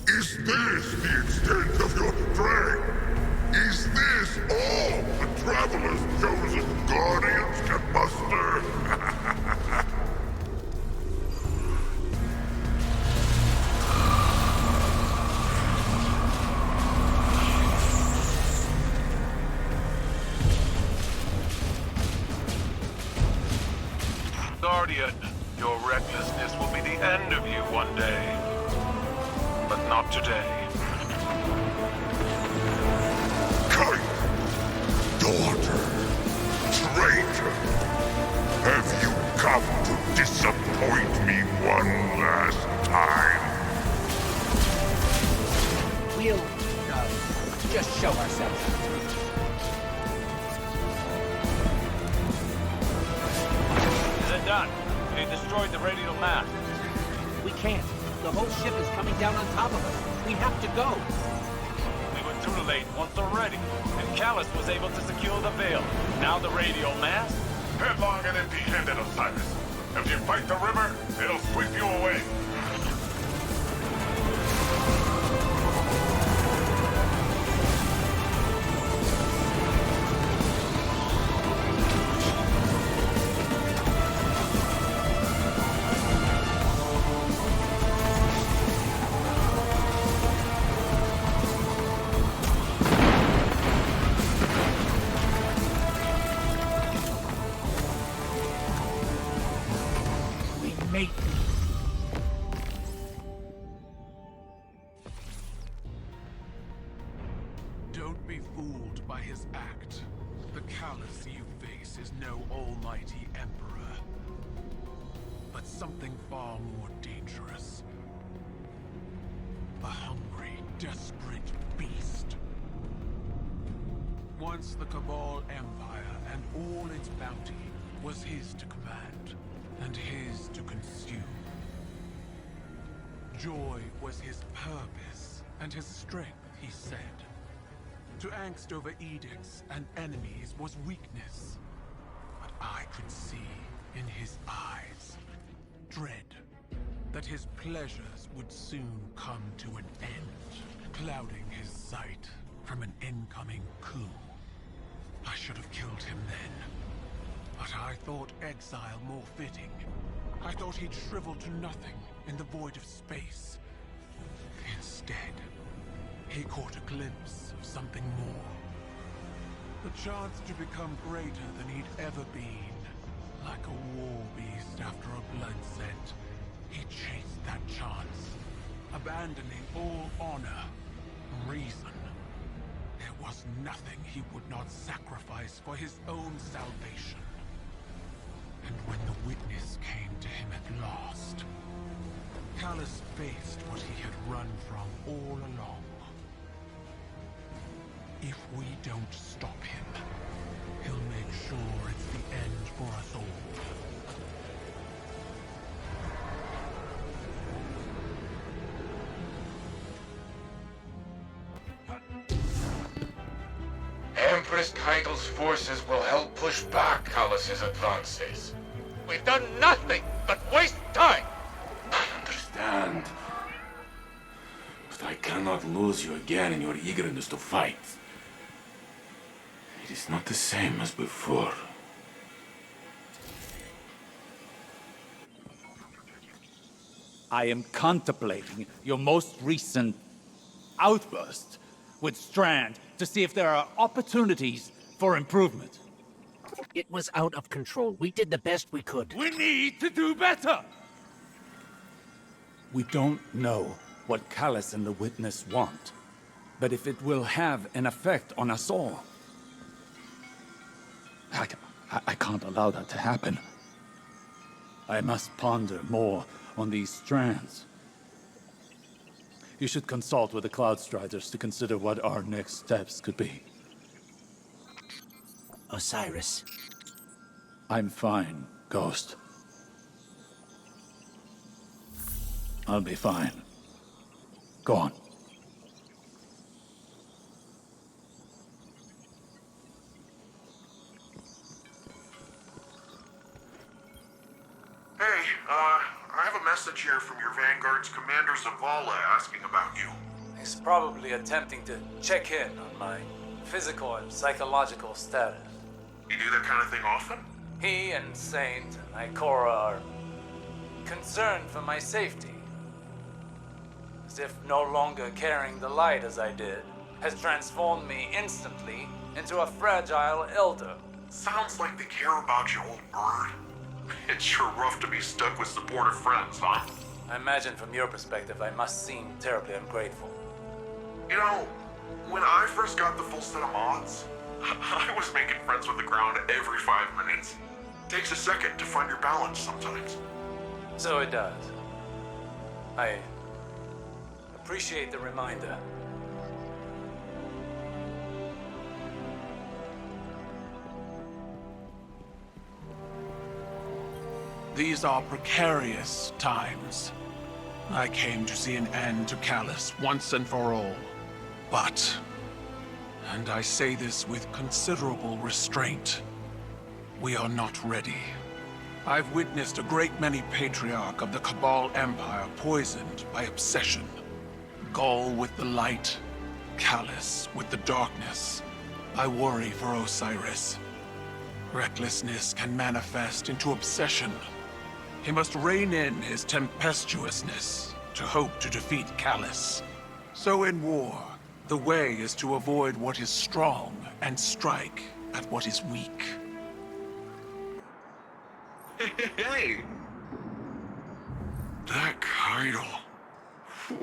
Is this the extent of your strength? Is this all the Traveler's chosen guardians can muster? Guardian, your recklessness will be the end of you one day. But not today. Kite! Daughter! Traitor! Have you come to disappoint me one last time? We'll, just show ourselves. Is it done? They destroyed the radial mast. We can't. The whole ship is coming down on top of us. We have to go. We were too late once already, and Callus was able to secure the veil. Now the radial mast? Headlong and empty-handed, Osiris. If you fight the river, it'll sweep you away. Don't be fooled by his act. The Callus you face is no almighty emperor, but something far more dangerous. A hungry, desperate beast. Once the Cabal Empire and all its bounty was his to command, and his to consume. Joy was his purpose, and his strength, he said. To angst over edicts and enemies was weakness. But I could see in his eyes dread that his pleasures would soon come to an end, clouding his sight from an incoming coup. I should have killed him then, but I thought exile more fitting. I thought he'd shrivel to nothing in the void of space. Instead, he caught a glimpse of something more. The chance to become greater than he'd ever been. Like a war beast after a blood scent, he chased that chance, abandoning all honor, reason. There was nothing he would not sacrifice for his own salvation. And when the witness came to him at last, Callus faced what he had run from all along. If we don't stop him, he'll make sure it's the end for us all. Empress Keitel's forces will help push back Callus's advances. We've done nothing but waste time! I understand. But I cannot lose you again in your eagerness to fight. It is not the same as before. I am contemplating your most recent outburst with Strand to see if there are opportunities for improvement. It was out of control. We did the best we could. We need to do better! We don't know what Callus and the Witness want, but if it will have an effect on us all, I can't allow that to happen. I must ponder more on these strands. You should consult with the Cloudstriders to consider what our next steps could be. Osiris. I'm fine, Ghost. I'll be fine. Go on. Hey, have a message here from your Vanguard's Commander Zavala asking about you. He's probably attempting to check in on my physical and psychological status. You do that kind of thing often? He and Saint and Ikora are concerned for my safety. As if no longer carrying the light as I did has transformed me instantly into a fragile elder. Sounds like they care about you, old bird. It's sure rough to be stuck with supportive friends, huh? I imagine from your perspective I must seem terribly ungrateful. You know, when I first got the full set of mods, I was making friends with the ground every 5 minutes. Takes a second to find your balance sometimes. So it does. I appreciate the reminder. These are precarious times. I came to see an end to Callus once and for all. But, and I say this with considerable restraint, we are not ready. I've witnessed a great many patriarch of the Cabal Empire poisoned by obsession. Gaul with the light, Callus with the darkness. I worry for Osiris. Recklessness can manifest into obsession. He must rein in his tempestuousness to hope to defeat Callus. So in war, the way is to avoid what is strong and strike at what is weak. Hey! That Kaido.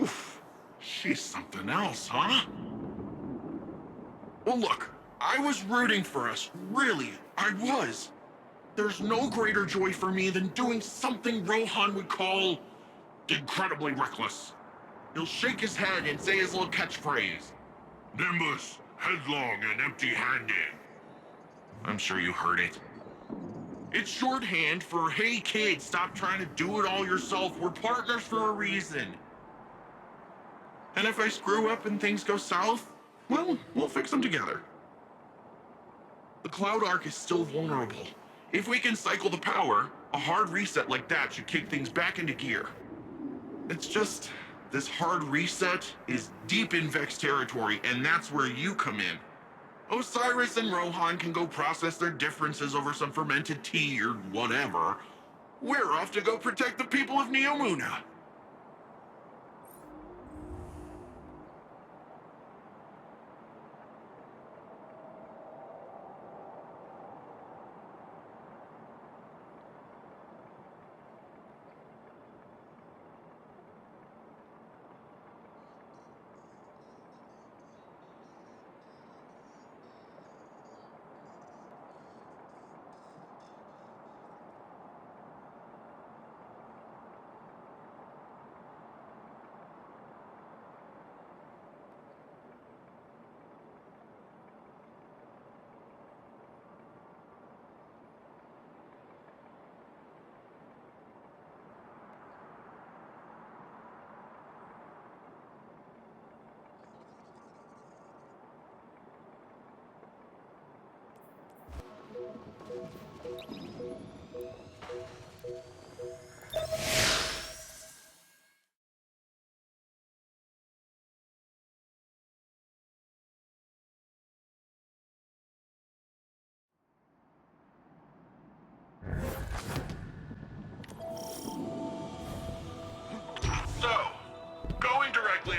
Oof. She's something else, huh? Well, look, I was rooting for us. Really, I was. There's no greater joy for me than doing something Rohan would call incredibly reckless. He'll shake his head and say his little catchphrase. Nimbus, headlong and empty-handed. I'm sure you heard it. It's shorthand for, hey kid, stop trying to do it all yourself. We're partners for a reason. And if I screw up and things go south, well, we'll fix them together. The Cloud Arc is still vulnerable. If we can cycle the power, a hard reset like that should kick things back into gear. It's just, this hard reset is deep in Vex territory, and that's where you come in. Osiris and Rohan can go process their differences over some fermented tea or whatever. We're off to go protect the people of Neomuna.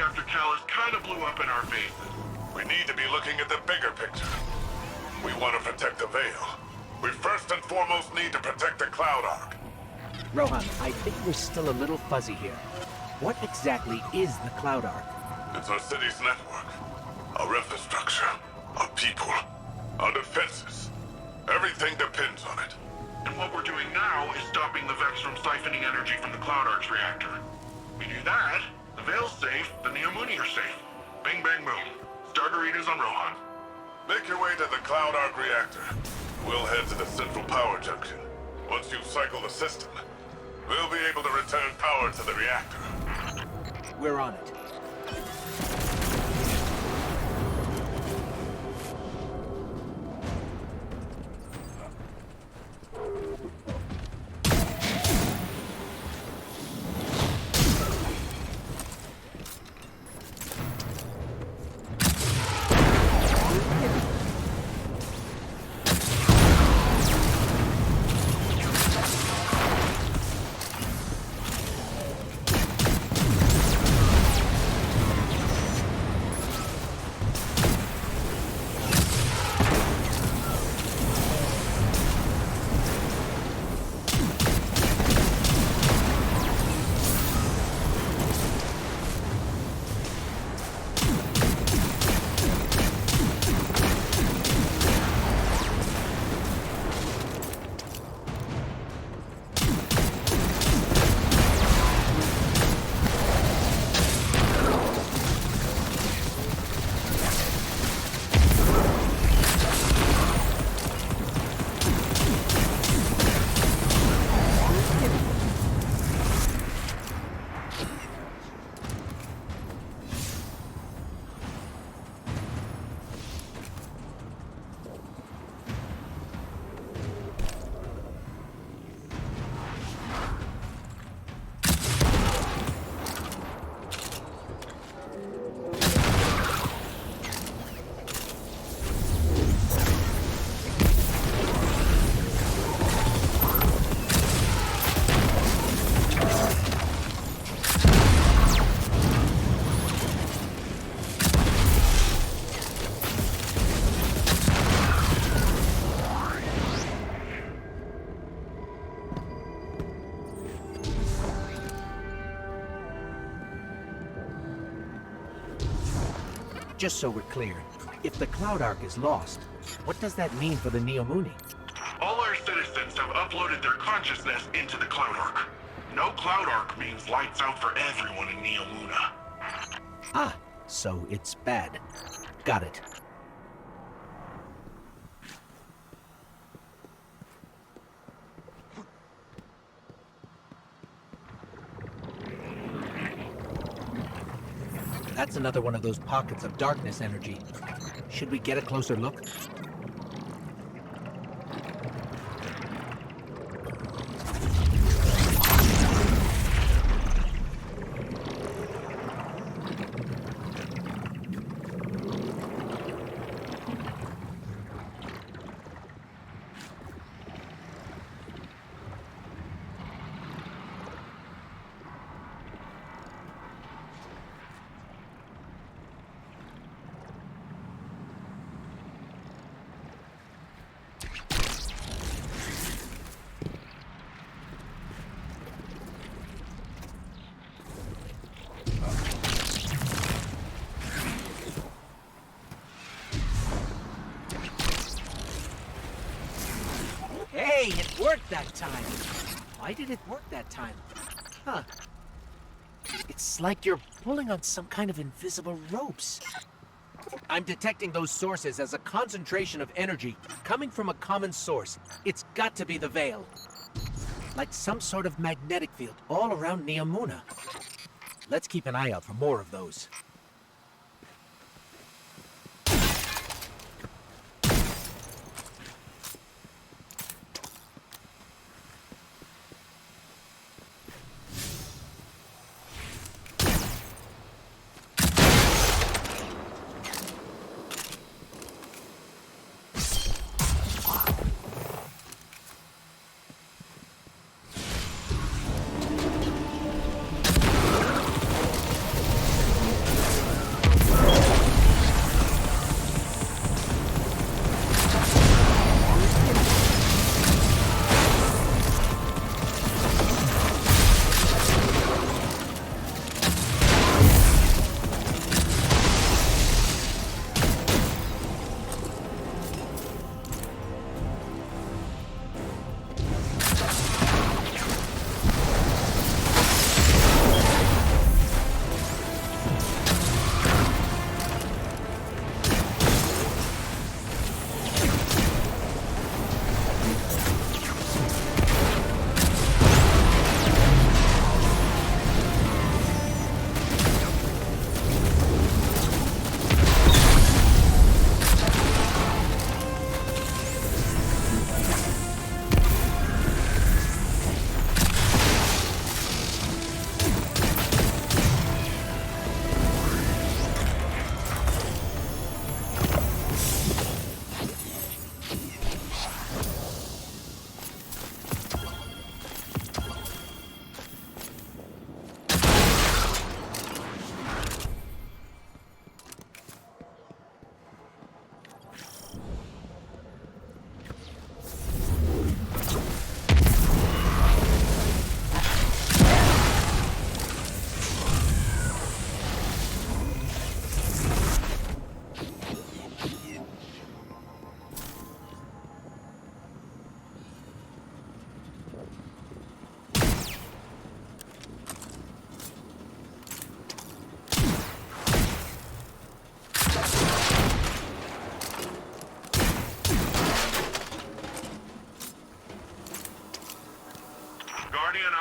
After Callus kind of blew up in our faces. We need to be looking at the bigger picture. We want to protect the Veil. We first and foremost need to protect the Cloud Arc. Rohan, I think we're still a little fuzzy here. What exactly is the Cloud Arc? It's our city's network. Our infrastructure. Our people. Our defenses. Everything depends on it. And what we're doing now is stopping the Vex from siphoning energy from the Cloud Arc's reactor. We do that, the Veil's safe, the Neomuni are safe. Bing, bang, boom. Starter readers on Rohan. Make your way to the Cloud Arc reactor. We'll head to the central power junction. Once you cycle the system, we'll be able to return power to the reactor. We're on it. just so we're clear, if the Cloud Ark is lost, what does that mean for the Neomuni? All our citizens have uploaded their consciousness into the Cloud Ark. No Cloud Ark means lights out for everyone in Neomuna. Ah, so it's bad. Got it. That's another one of those pockets of darkness energy. Should we get a closer look? Hey, it worked that time! Why did it work that time? Huh. It's like you're pulling on some kind of invisible ropes. I'm detecting those sources as a concentration of energy coming from a common source. It's got to be the Veil. Like some sort of magnetic field all around Neomuna. Let's keep an eye out for more of those.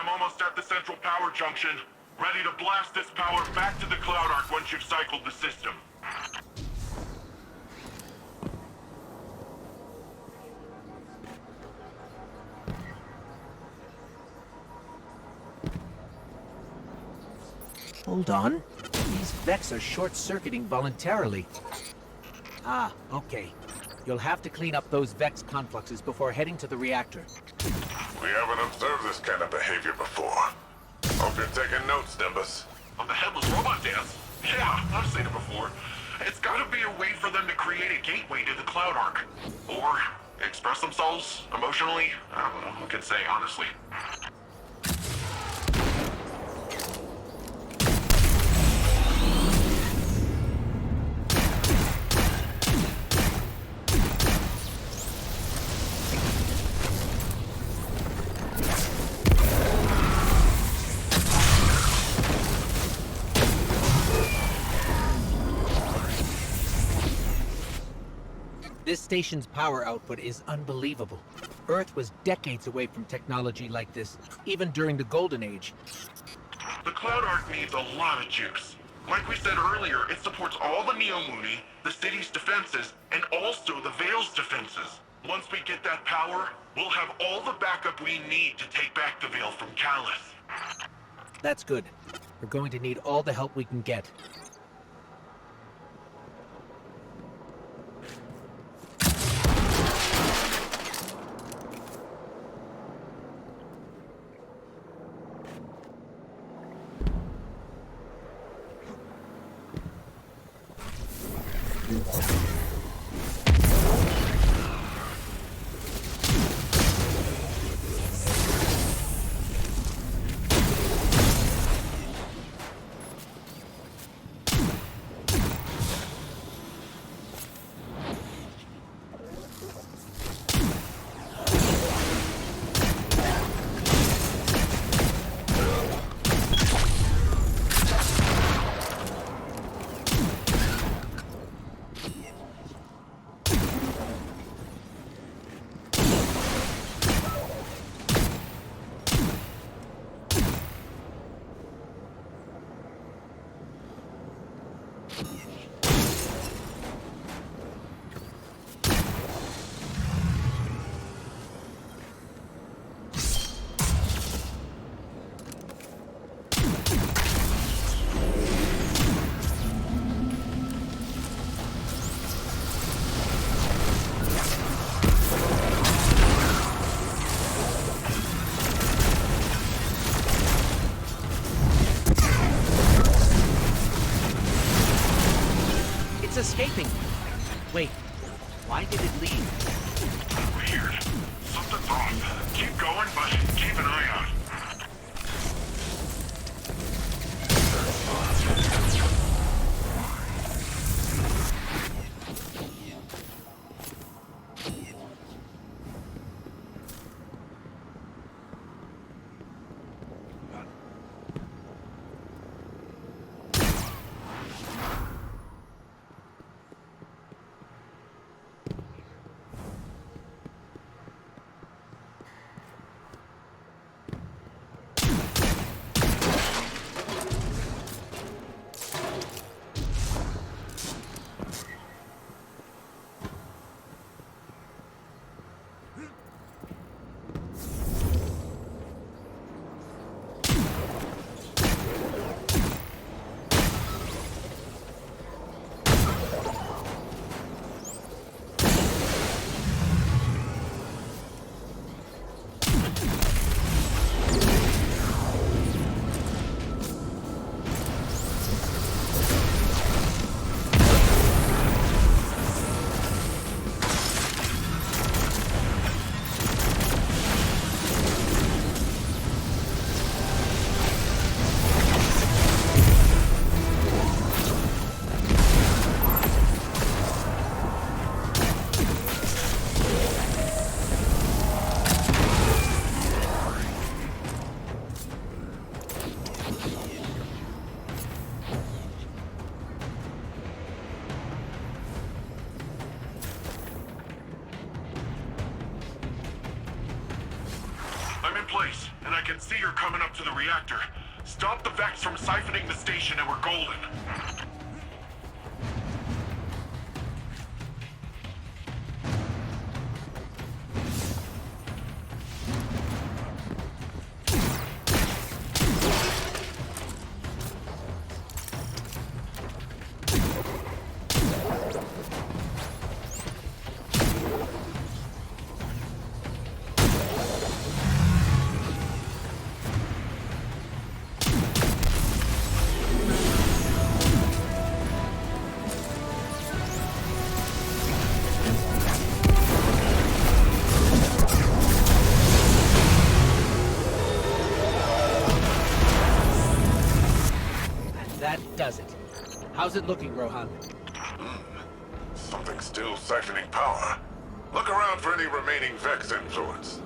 I'm almost at the central power junction. Ready to blast this power back to the Cloud Ark once you've cycled the system. Hold on. These Vex are short-circuiting voluntarily. Ah, okay. You'll have to clean up those Vex confluxes before heading to the reactor. We haven't observed this kind of behavior before. Hope you're taking notes, Nimbus. On the headless robot dance? Yeah, I've seen it before. It's gotta be a way for them to create a gateway to the Cloud Ark. Or express themselves emotionally. I don't know who can say, honestly. This station's power output is unbelievable. Earth was decades away from technology like this, even during the Golden Age. The Cloud Arc needs a lot of juice. Like we said earlier, it supports all the Neomuni, the city's defenses, and also the Veil's defenses. Once we get that power, we'll have all the backup we need to take back the Veil from Callus. That's good. We're going to need all the help we can get. Escaping. Wait, why did it leave? Weird. Something's off. Keep going, but keep an eye out. Place, and I can see you're coming up to the reactor. Stop the Vex from siphoning the station and we're golden. Does it? How's it looking, Rohan? Something's still siphoning power. Look around for any remaining Vex influence.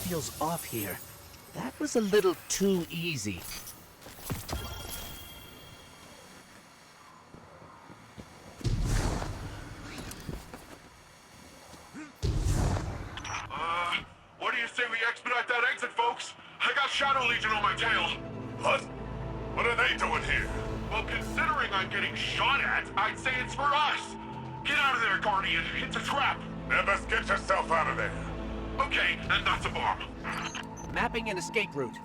feels off here. That was a little too easy. What do you say we expedite that exit, folks? I got Shadow Legion on my tail. What? What are they doing here? Well, considering I'm getting shot at, I'd say it's for us. Get out of there, Guardian. It's a trap. Then best get yourself out of there. Okay, and that's a bomb. Mapping an escape route.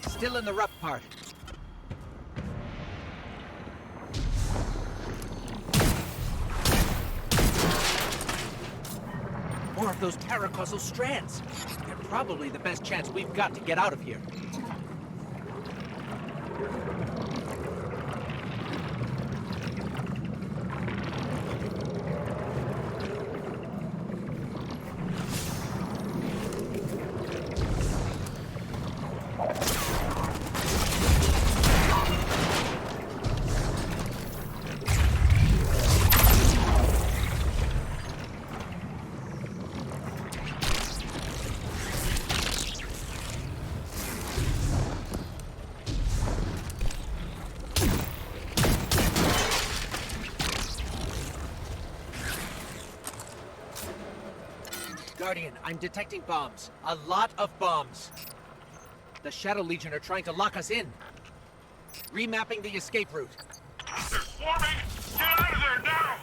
Still in the rough part. More of those paracausal strands. They're probably the best chance we've got to get out of here. Guardian, I'm detecting bombs. A lot of bombs. The Shadow Legion are trying to lock us in. Remapping the escape route. They're swarming! Get out of there now!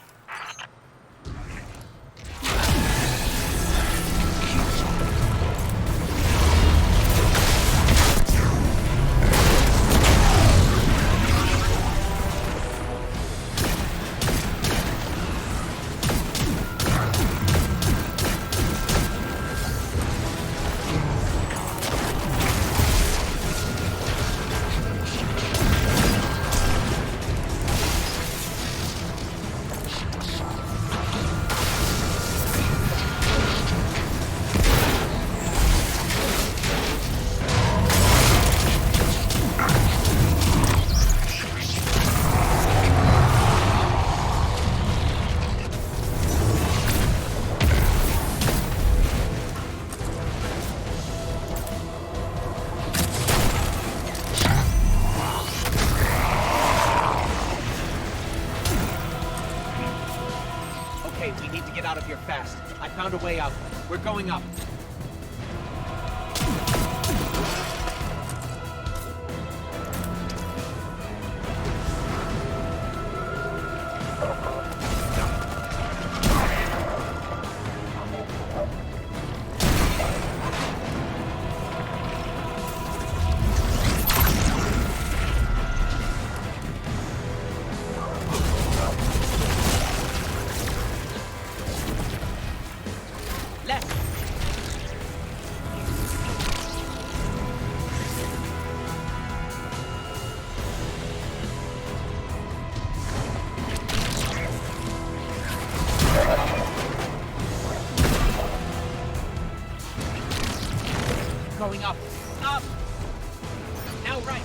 Out of here fast. I found a way out. We're going up. Going up. Up! Now right.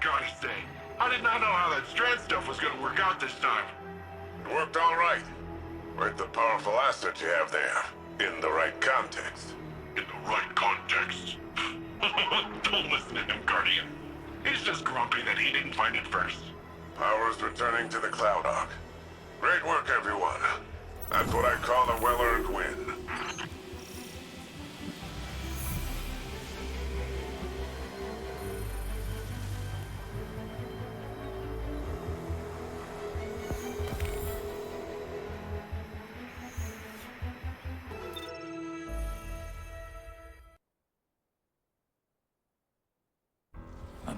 gotta say, I did not know how that strand stuff was gonna work out this time. It worked all right. With the powerful asset you have there. In the right context. In the right context. Don't listen to him, Guardian. He's just grumpy that he didn't find it first. Power's returning to the Cloud Ark. Great work, everyone. That's what I call a well-earned win.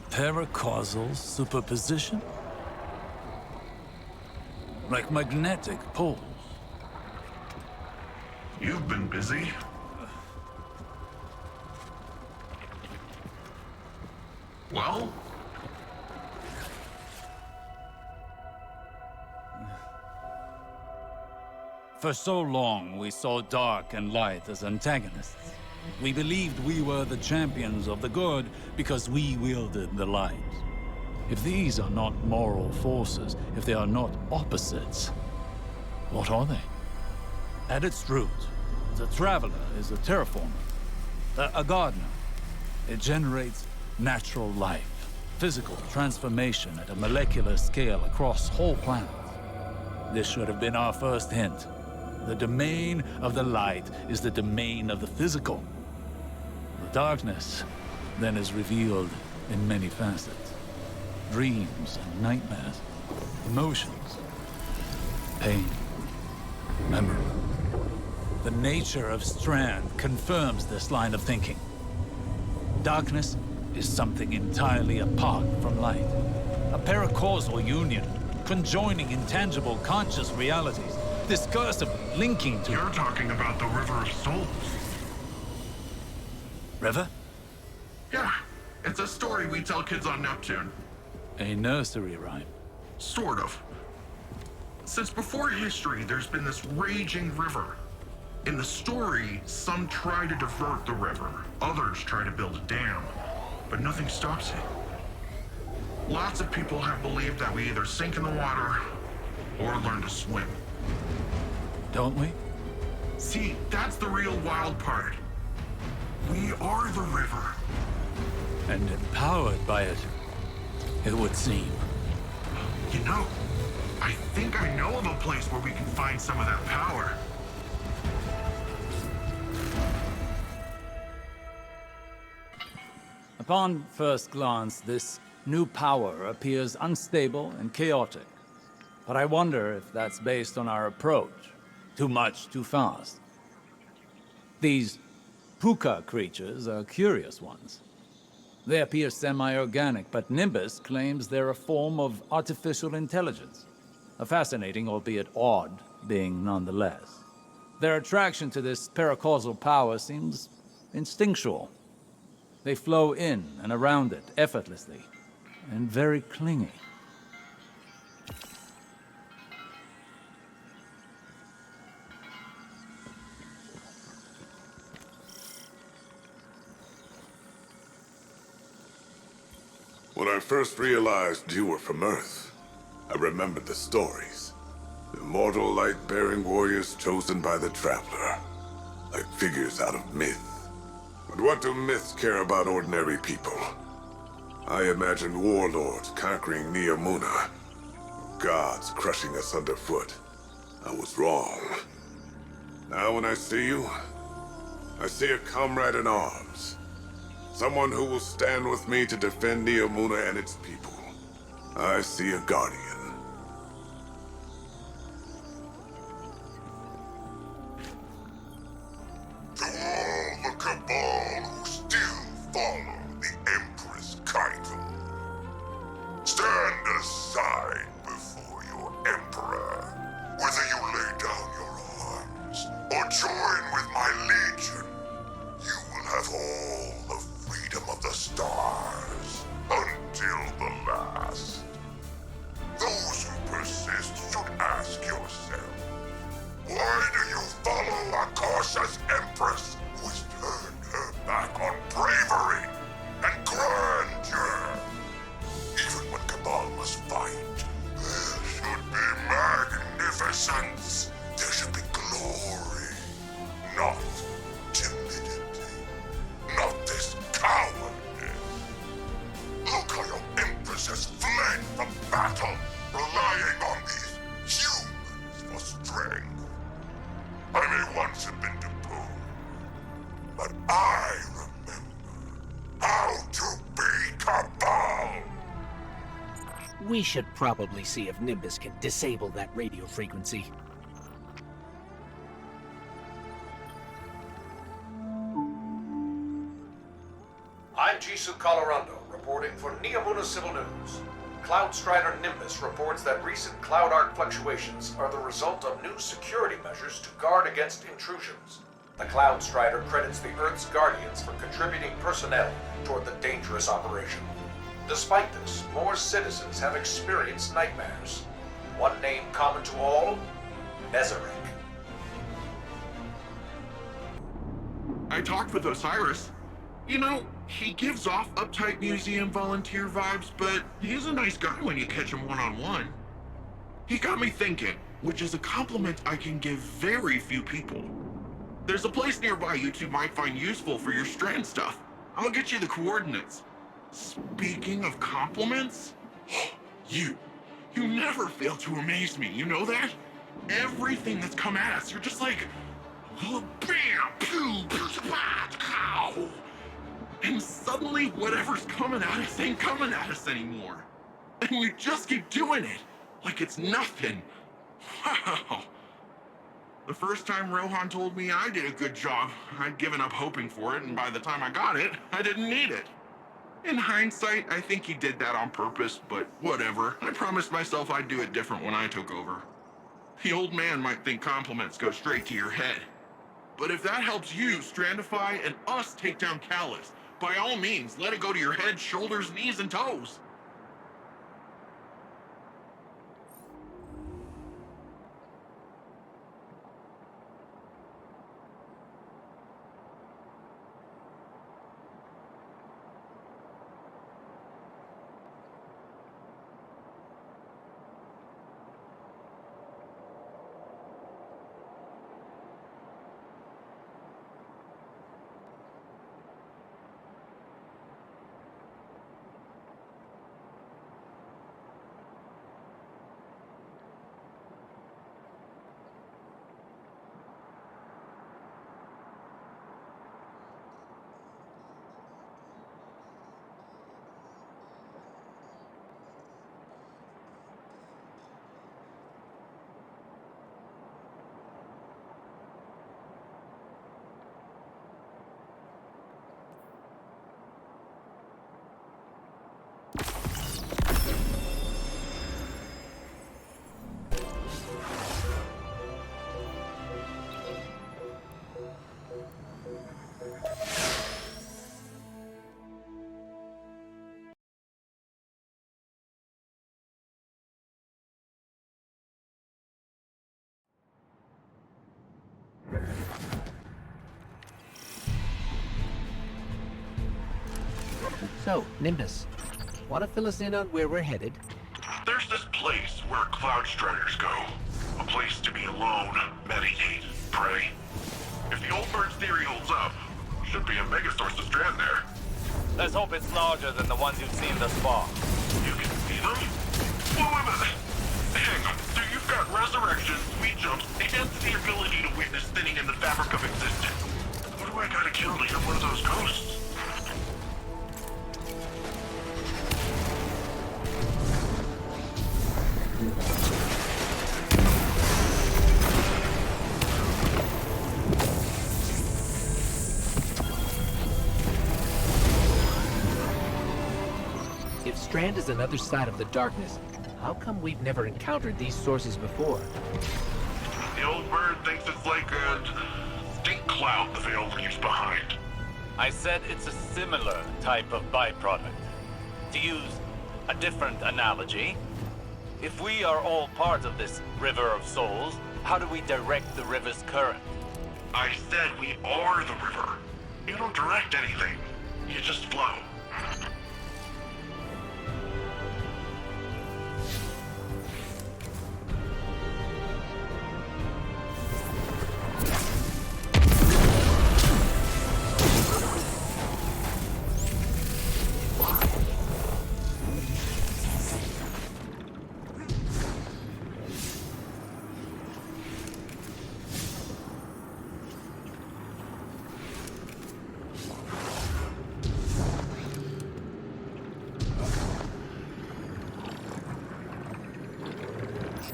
Paracausal superposition? Like magnetic poles. You've been busy. Well? For so long, we saw dark and light as antagonists. We believed we were the champions of the good because we wielded the light. If these are not moral forces, if they are not opposites, what are they? At its root, the Traveler is a terraformer, a gardener. It generates natural life, physical transformation at a molecular scale across whole planets. This should have been our first hint. The domain of the light is the domain of the physical. The darkness then is revealed in many facets. Dreams and nightmares, emotions, pain, memory. The nature of Strand confirms this line of thinking. Darkness is something entirely apart from light. A paracausal union, conjoining intangible conscious realities, discursively linking to... You're talking about the River of Souls. River? Yeah, it's a story we tell kids on Neptune. A nursery rhyme. Sort of. Since before history, there's been this raging river. In the story, some try to divert the river, others try to build a dam, but nothing stops it. Lots of people have believed that we either sink in the water or learn to swim. Don't we? See, that's the real wild part. We are the river. And empowered by it, it would seem. You know, I think I know of a place where we can find some of that power. Upon first glance, this new power appears unstable and chaotic. But I wonder if that's based on our approach. Too much, too fast. These puka creatures are curious ones. They appear semi-organic, but Nimbus claims they're a form of artificial intelligence. A fascinating, albeit odd, being nonetheless. Their attraction to this paracausal power seems instinctual. They flow in and around it effortlessly, and very clingy. When I first realized you were from Earth, I remembered the stories. Immortal light-bearing warriors chosen by the Traveler, like figures out of myth. But what do myths care about ordinary people? I imagined warlords conquering Neomuna, gods crushing us underfoot. I was wrong. Now when I see you, I see a comrade in arms. Someone who will stand with me to defend Neomuna and its people. I see a guardian. To all the Cabal who still follow the Empress Kaito, stand aside before your Emperor. Whether you lay down your arms or join with my Legion, you will have all the freedom of the stars until the last. Those who persist should ask yourself, why do you follow a cautious Empress who has turned her back on bravery and grandeur? Nimbus has fled from battle, relying on these humans for strength. I may once have been deposed, but I remember how to be Cabal! We should probably see if Nimbus can disable that radio frequency. I'm Jisoo Colorando, reporting for Neomuna Civil News. Cloud Strider Nimbus reports that recent cloud arc fluctuations are the result of new security measures to guard against intrusions. The Cloud Strider credits the Earth's Guardians for contributing personnel toward the dangerous operation. Despite this, more citizens have experienced nightmares. One name common to all? Nezarek. I talked with Osiris. You know, he gives off uptight museum volunteer vibes, but he's a nice guy when you catch him one-on-one. He got me thinking, which is a compliment I can give very few people. There's a place nearby you two might find useful for your Strand stuff. I'll get you the coordinates. Speaking of compliments, you never fail to amaze me, you know that? Everything that's come at us, you're just like, bam, pew, pow. And suddenly whatever's coming at us ain't coming at us anymore. And we just keep doing it, like it's nothing. Wow. The first time Rohan told me I did a good job, I'd given up hoping for it, and by the time I got it, I didn't need it. In hindsight, I think he did that on purpose, but whatever. I promised myself I'd do it different when I took over. The old man might think compliments go straight to your head. But if that helps you Strandify and us take down Callus, by all means, let it go to your head, shoulders, knees, and toes. So, Nimbus, want to fill us in on where we're headed? There's this place where Cloud Striders go. A place to be alone, meditate, pray. If the old bird's theory holds up, should be a mega source of Strand there. Let's hope it's larger than the ones you've seen thus far. You can see them? Wait a minute. Hang on. So you've got resurrection, sweet jumps, and the ability to witness thinning in the fabric of existence. What do I gotta kill to hit one of those ghosts? If Strand is another side of the darkness, how come we've never encountered these sources before? The old bird thinks it's like a stink cloud the veil leaves behind. I said it's a similar type of byproduct. To use a different analogy, if we are all part of this river of souls, how do we direct the river's current? I said we are the river. You don't direct anything. You just flow.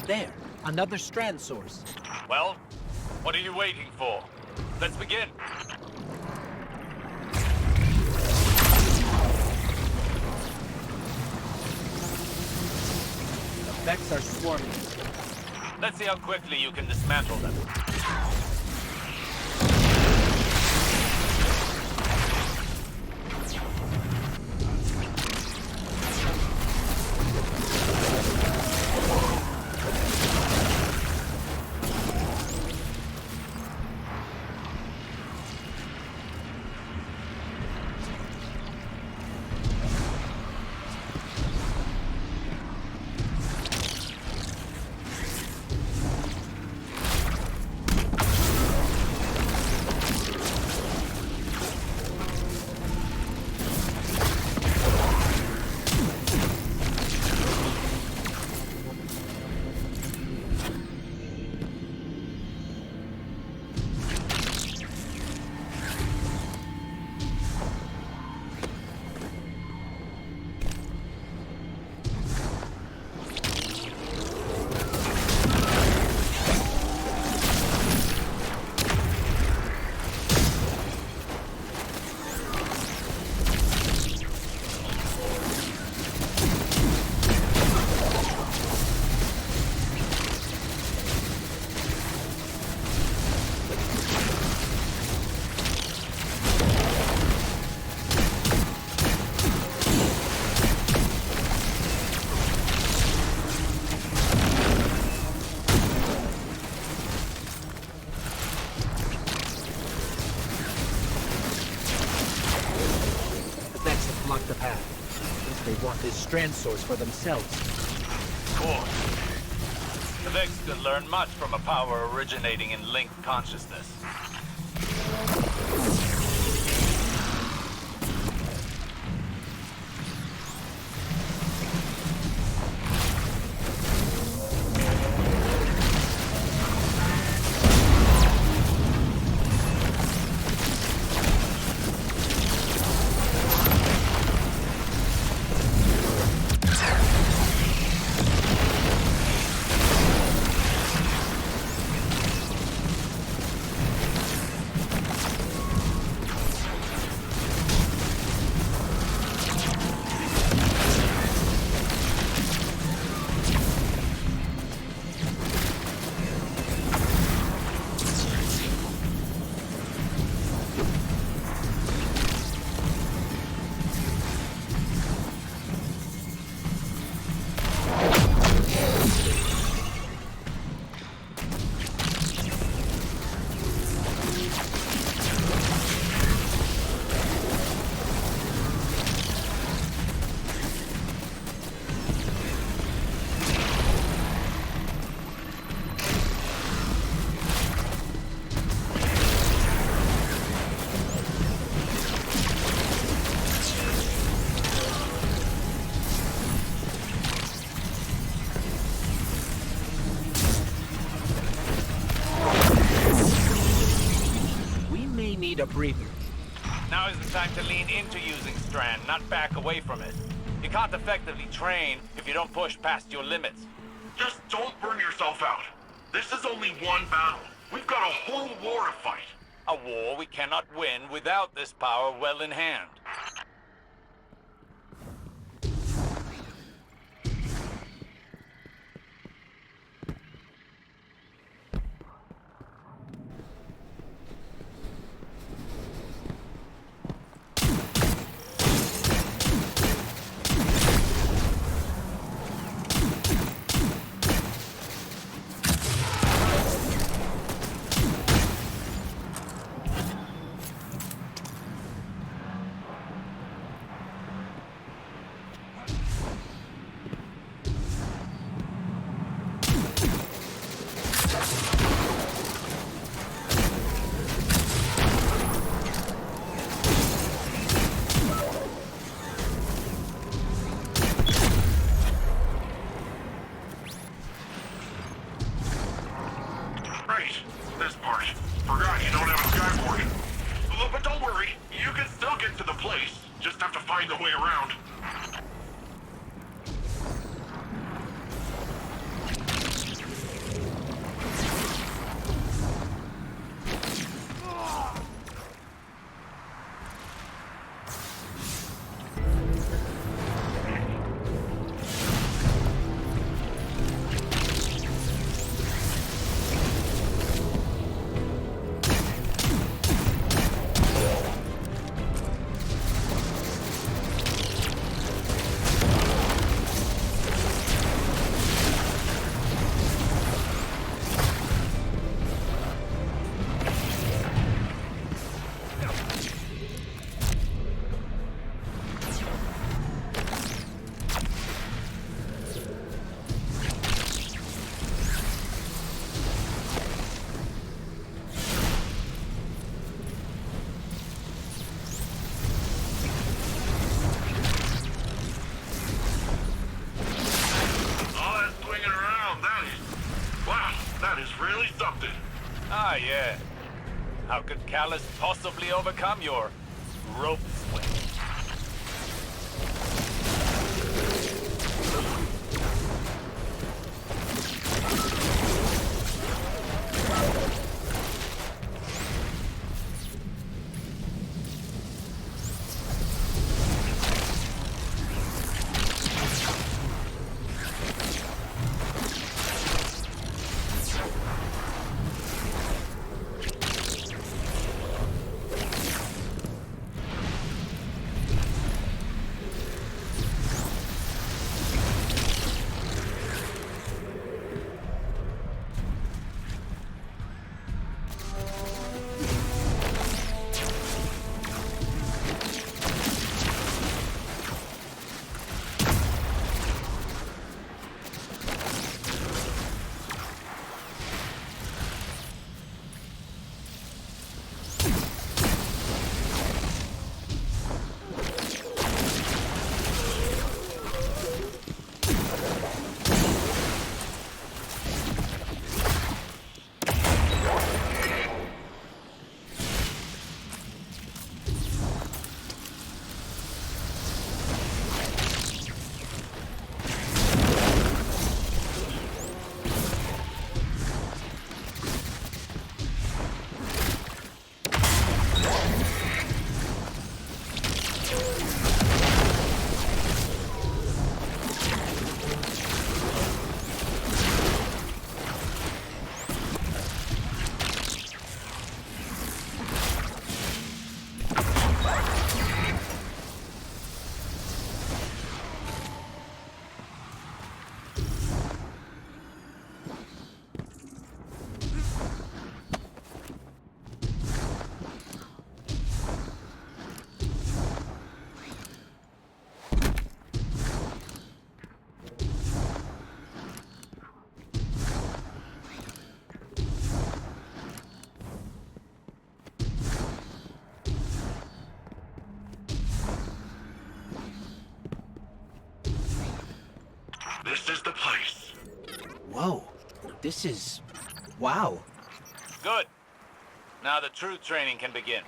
There, another strand source. Well, what are you waiting for? Let's begin. Effects are swarming. Let's see how quickly you can dismantle them. The path. They want this strand source for themselves. Of course. The Vex could learn much from a power originating in linked consciousness. Need a breather. Now is the time to lean into using Strand, not back away from it. You can't effectively train if you don't push past your limits. Just don't burn yourself out. This is only one battle. We've got a whole war to fight. A war we cannot win without this power well in hand. Ah, yeah. How could Callus possibly overcome your rope swing? This is the place. Whoa. This is... wow. Good. Now the true training can begin.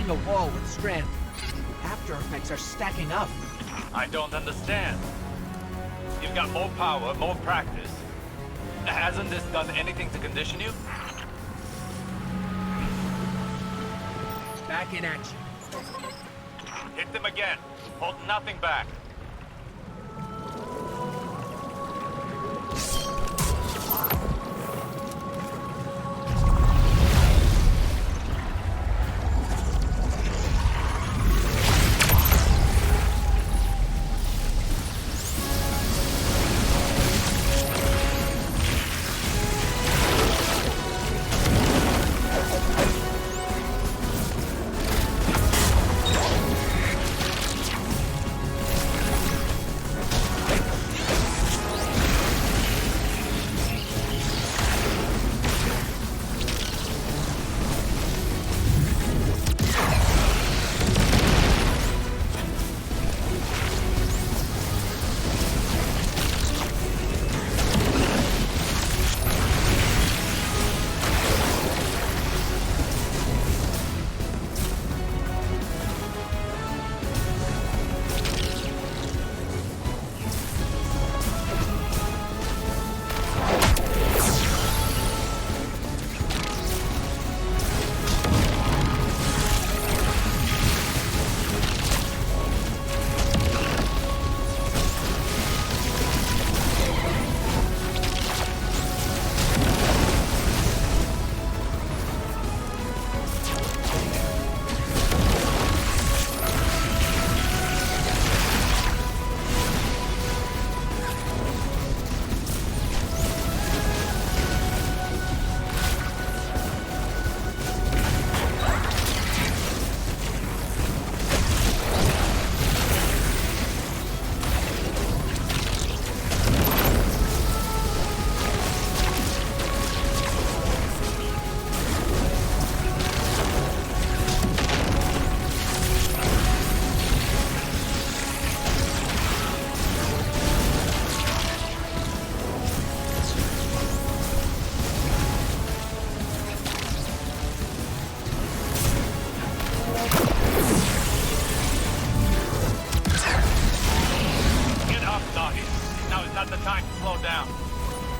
building a wall with Strand. After effects are stacking up. I don't understand. You've got more power, more practice. Hasn't this done anything to condition you? Back in action. Hit them again. Hold nothing back.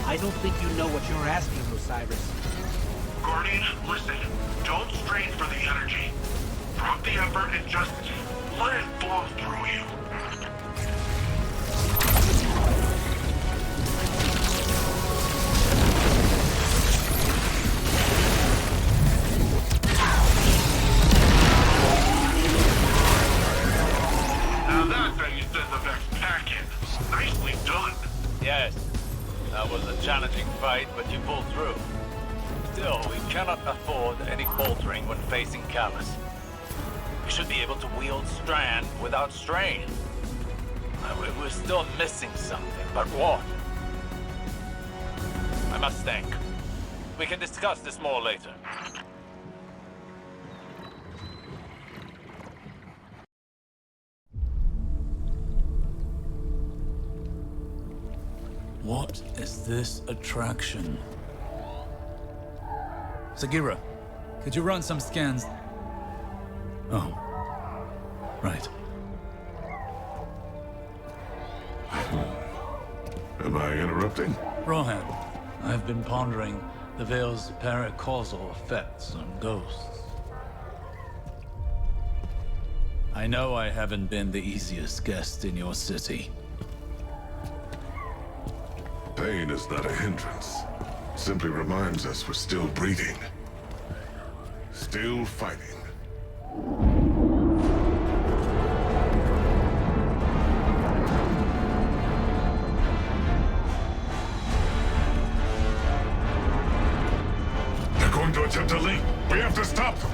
I don't think you know what you're asking, Osiris. Guardian, listen. Don't strain for the energy. Drop the effort and just let it flow through you. Now that thing is in the next packet. Nicely done. Yes. That was a challenging fight, but you pulled through. Still, we cannot afford any faltering when facing Callus. We should be able to wield Strand without strain. We're still missing something, but what? I must think. We can discuss this more later. What is this attraction? Sagira, could you run some scans? Oh. Right. Am I interrupting? Rohan, I've been pondering the Veil's paracausal effects on ghosts. I know I haven't been the easiest guest in your city. Pain is not a hindrance. Simply reminds us we're still breathing. Still fighting. They're going to attempt to leap. We have to stop them.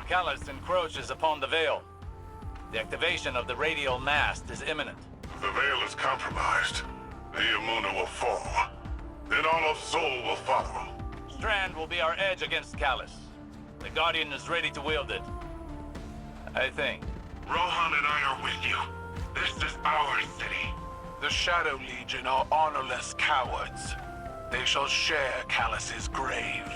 Callus encroaches upon the Veil. The activation of the radial mast is imminent. The Veil is compromised. Neomuna will fall. Then all of Sol will follow. Strand will be our edge against Callus. The Guardian is ready to wield it. I think. Rohan and I are with you. This is our city. The Shadow Legion are honorless cowards. They shall share Callus's grave.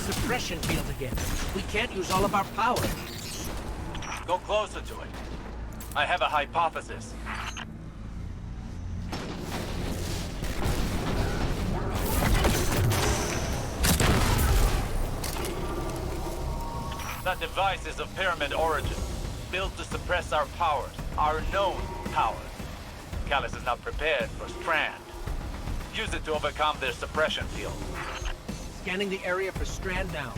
Suppression field again. We can't use all of our power. Go closer to it. I have a hypothesis. That device is of pyramid origin, built to suppress our powers, our known powers. Callus is not prepared for Strand. Use it to overcome their suppression field. Scanning the area for Strand now.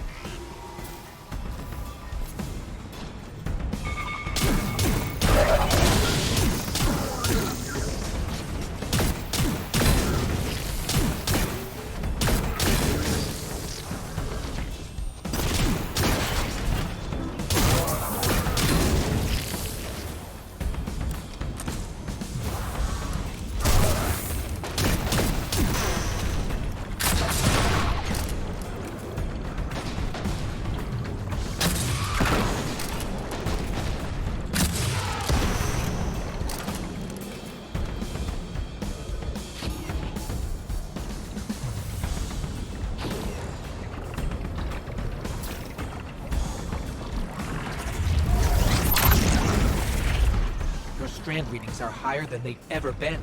Strand readings are higher than they've ever been.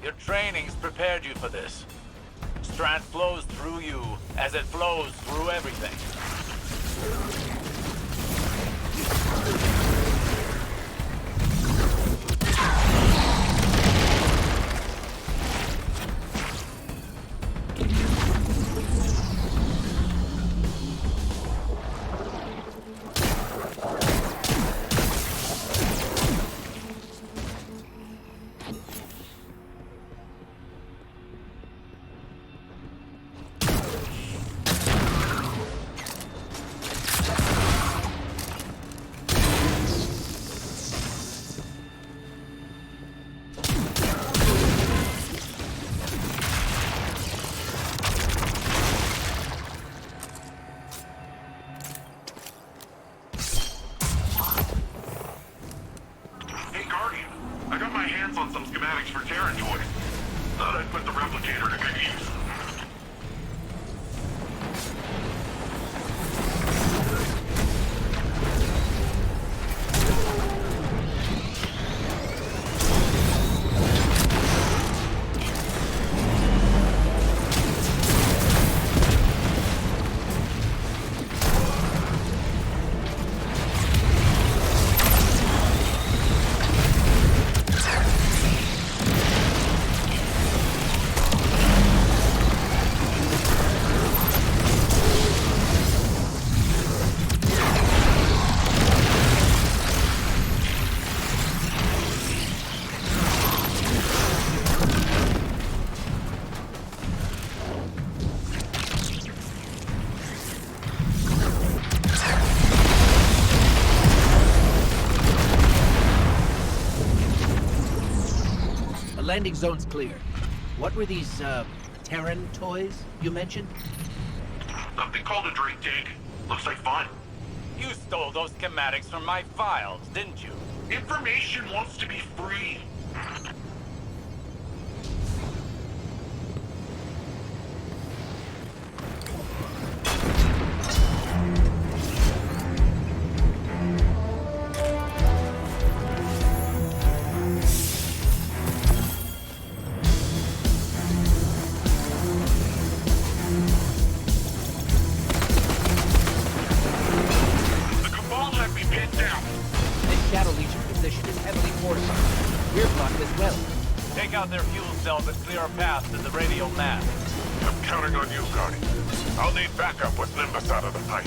Your training's prepared you for this. Strand flows through you as it flows through everything. On some schematics for Terran toys. Thought I'd put the replicator to good use. Landing zone's clear. What were these, Terran toys you mentioned? Something called a drink tank. Looks like fun. You stole those schematics from my files, didn't you? Information wants to be free. fortified. We're blocked as well. Take out their fuel cells and clear a path to the radial mast. I'm counting on you, Guardian. I'll need backup with Nimbus out of the fight.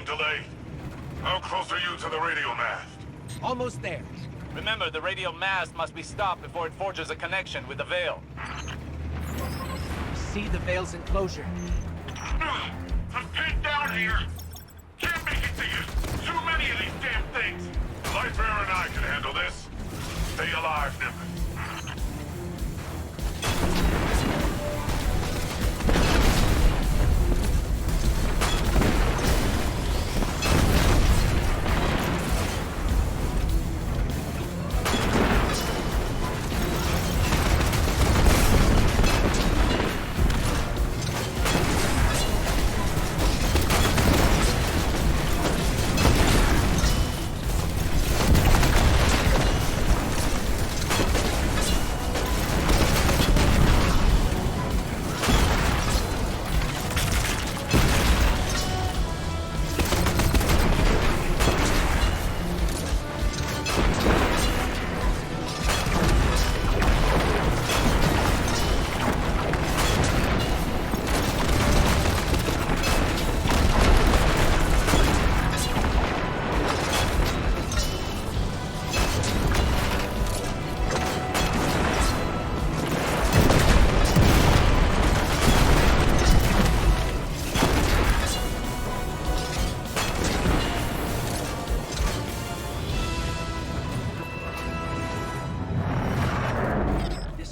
delayed. How close are you to the radio mast? Almost there. Remember, the radio mast must be stopped before it forges a connection with the Veil. See the Veil's enclosure. I'm pinned down here. Can't make it to you. Too many of these damn things. Lightbearer and I can handle this. Stay alive, Nimbus.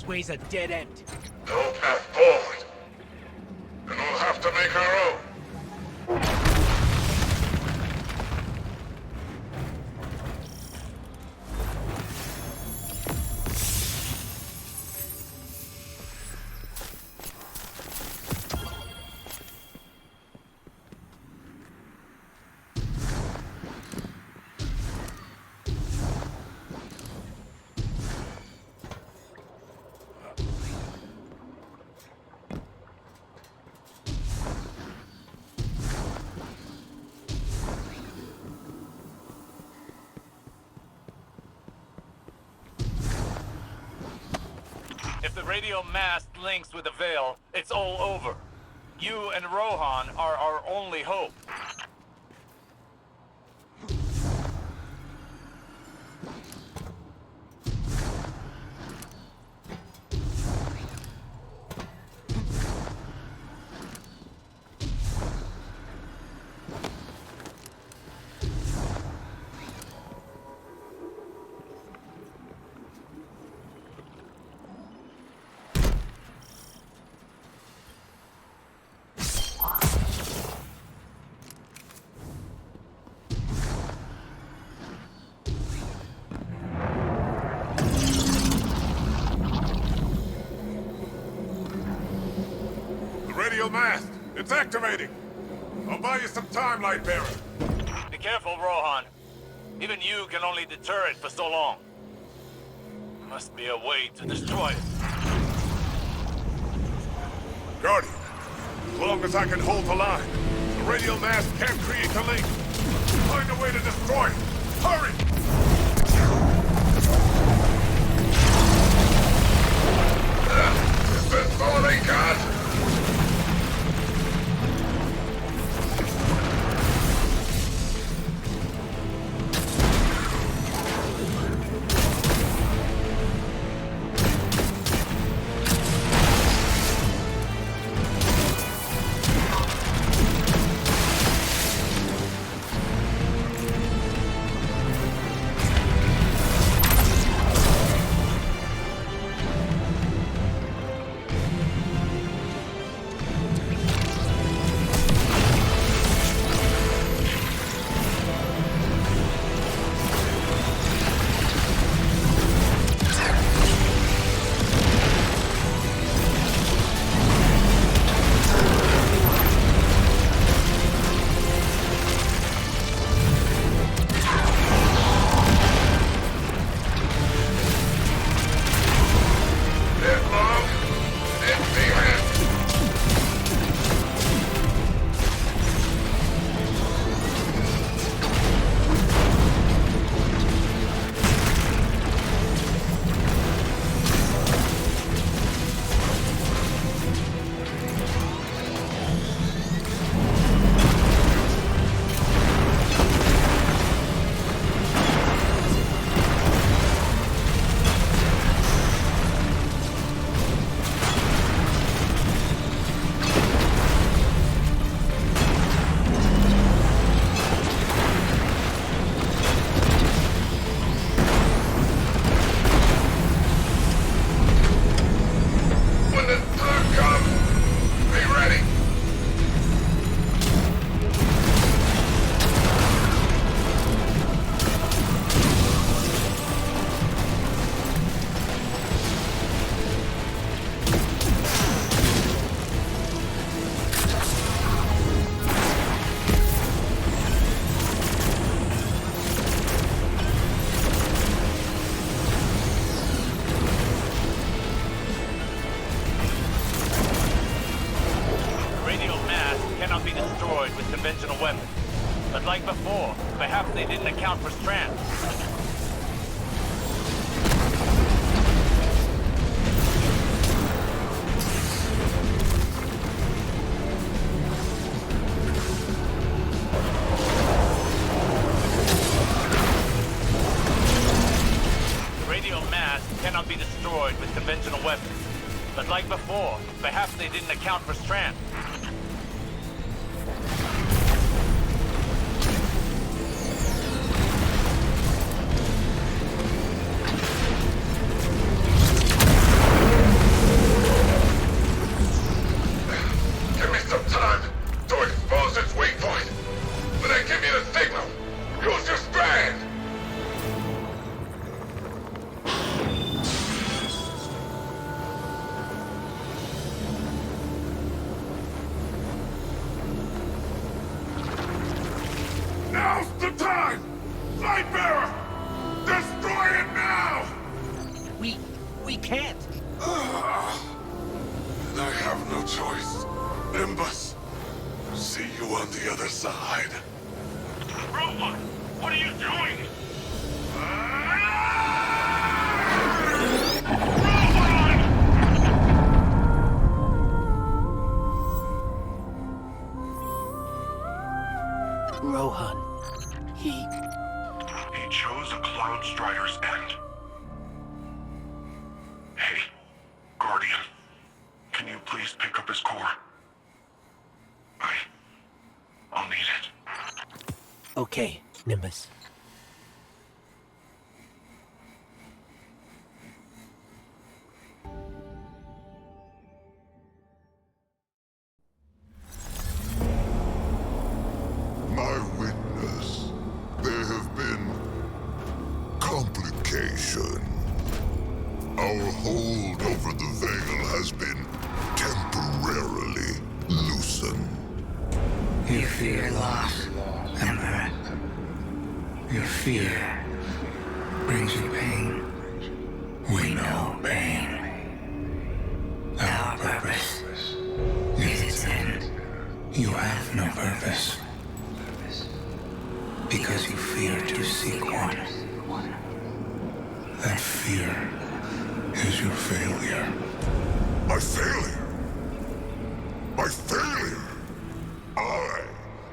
Way's a dead end. No path forward. Then we'll have to make our own. If the radio mast links with the Veil, it's all over. You and Rohan are our only hope. Radio mast! It's activating! I'll buy you some time, Lightbearer. Be careful, Rohan. Even you can only deter it for so long. Must be a way to destroy it. Guardian, as long as I can hold the line, the radio mast can't create a link. Find a way to destroy it. Hurry! Is this all they got? be destroyed with conventional weapons. But like before, perhaps they didn't account for strands. Radio mass cannot be destroyed with conventional weapons. But like before, perhaps they didn't account for strands. Give me some time to expose its weak point. When I give you the signal, use your strand! Now's the time! Lightbearer! Destroy it now! We can't. And I have no choice. Nimbus, see you on the other side. Robot, what are you doing? Rohan. He chose a Cloud Strider's end. Hey, Guardian. Can you please pick up his core? I'll need it. Okay, Nimbus. My witness, there have been complication. Our hold over the veil has been temporarily loosened. You fear loss, Emperor. Your fear brings you pain. We know pain. Our purpose is its end. You have no purpose. Because you fear to seek one. That fear is your failure. My failure? My failure? I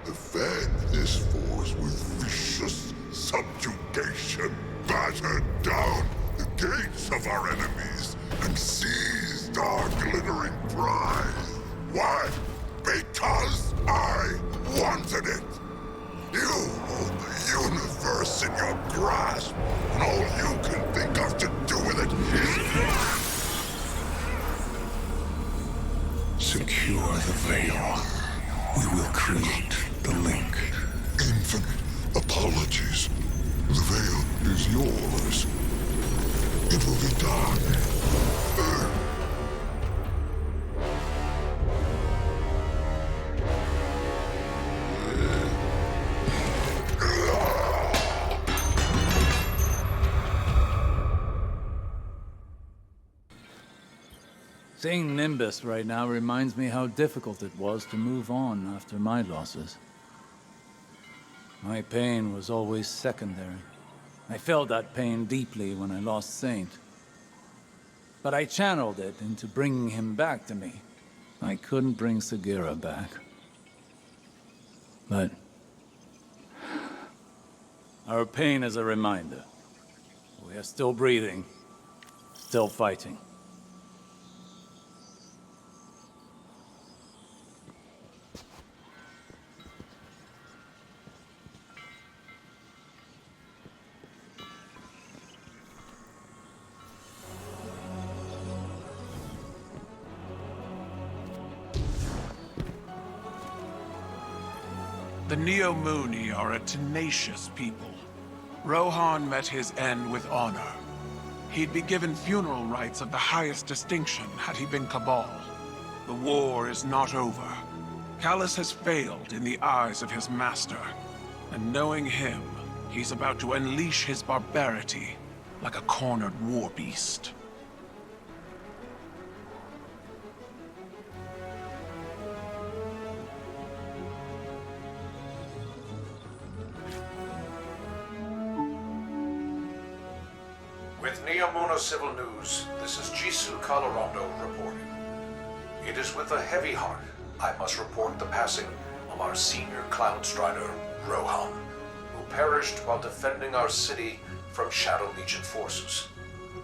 have fed this force with vicious subjugation, battered down the gates of our enemies, and seized our glittering prize. Why? Because I wanted it. You hold the universe in your grasp, and all you can think of to do with it is... Secure the veil. We will create the link. Infinite apologies. The veil is yours. It will be done. Seeing Nimbus right now reminds me how difficult it was to move on after my losses. My pain was always secondary. I felt that pain deeply when I lost Saint. But I channeled it into bringing him back to me. I couldn't bring Sagira back. But our pain is a reminder. We are still breathing, still fighting. The Neo-Muni are a tenacious people. Rohan met his end with honor. He'd be given funeral rites of the highest distinction had he been Cabal. The war is not over. Callus has failed in the eyes of his master. And knowing him, he's about to unleash his barbarity like a cornered war beast. With Neomuna Civil News, this is Jisoo Colorado reporting. It is with a heavy heart I must report the passing of our senior Cloud Strider, Rohan, who perished while defending our city from Shadow Legion forces.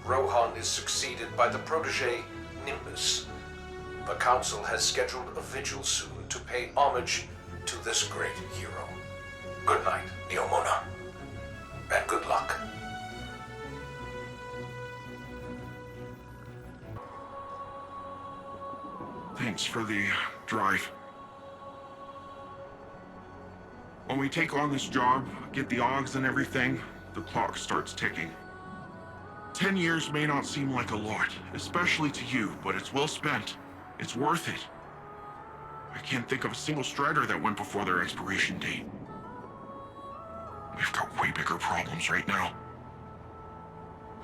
Rohan is succeeded by the protege, Nimbus. The Council has scheduled a vigil soon to pay homage to this great hero. Good night, Neomuna, and good luck. Thanks for the drive. When we take on this job, get the Augs and everything, the clock starts ticking. 10 years may not seem like a lot, especially to you, but it's well spent. It's worth it. I can't think of a single Strider that went before their expiration date. We've got way bigger problems right now.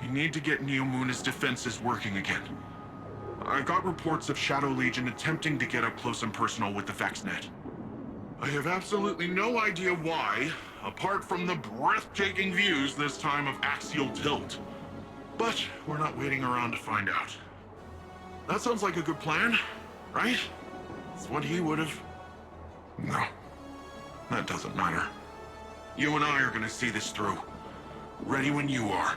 We need to get Neomuna's defenses working again. I got reports of Shadow Legion attempting to get up close and personal with the VexNet. I have absolutely no idea why, apart from the breathtaking views this time of axial tilt. But we're not waiting around to find out. That sounds like a good plan, right? It's what he would have... No, that doesn't matter. You and I are gonna see this through. Ready when you are.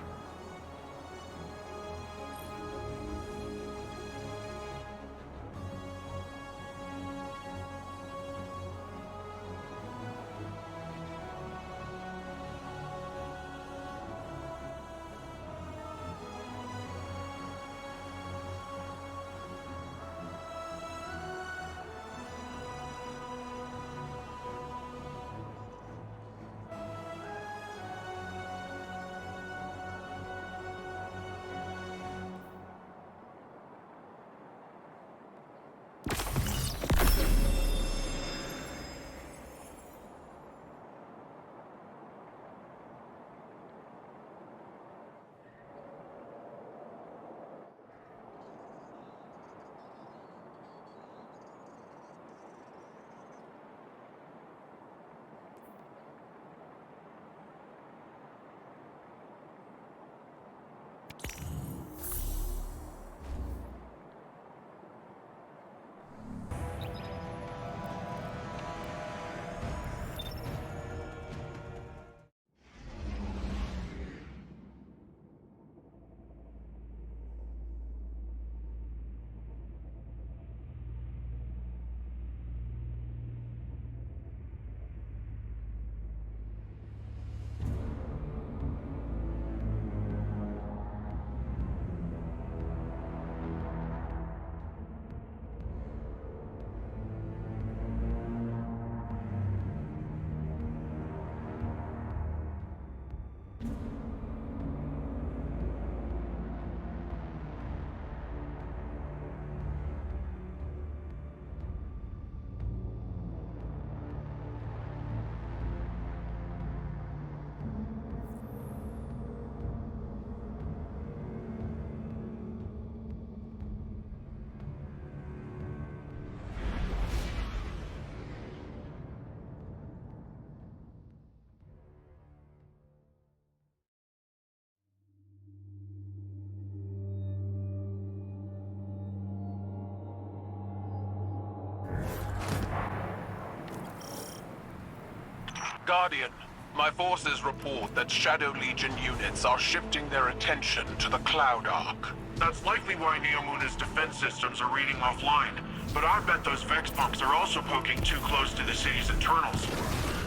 Guardian, my forces report that Shadow Legion units are shifting their attention to the Cloud Arc. That's likely why Neomuna's defense systems are reading offline. But I bet those Vex punks are also poking too close to the city's internals.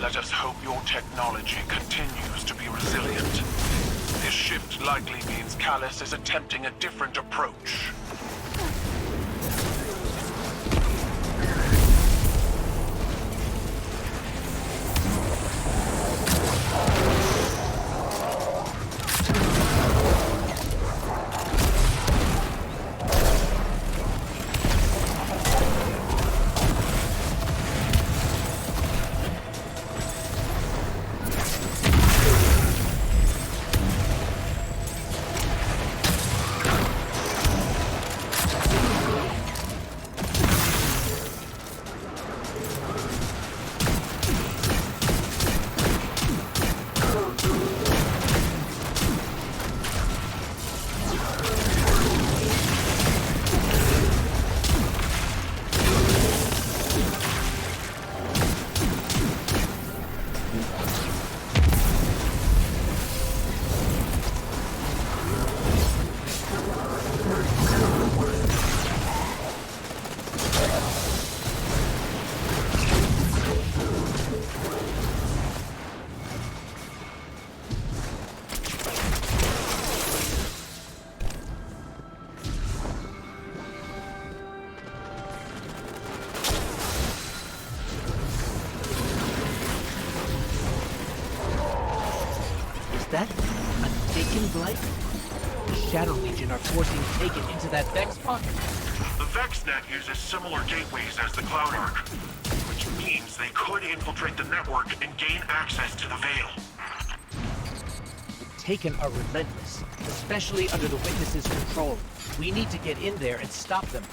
Let us hope your technology continues to be resilient. This shift likely means Callus is attempting a different approach. that a Taken blight? The Shadow Legion are forcing Taken into that Vex pocket. The VexNet uses similar gateways as the Cloud Arc, which means they could infiltrate the network and gain access to the Veil. The Taken are relentless, especially under the Witness's control. We need to get in there and stop them.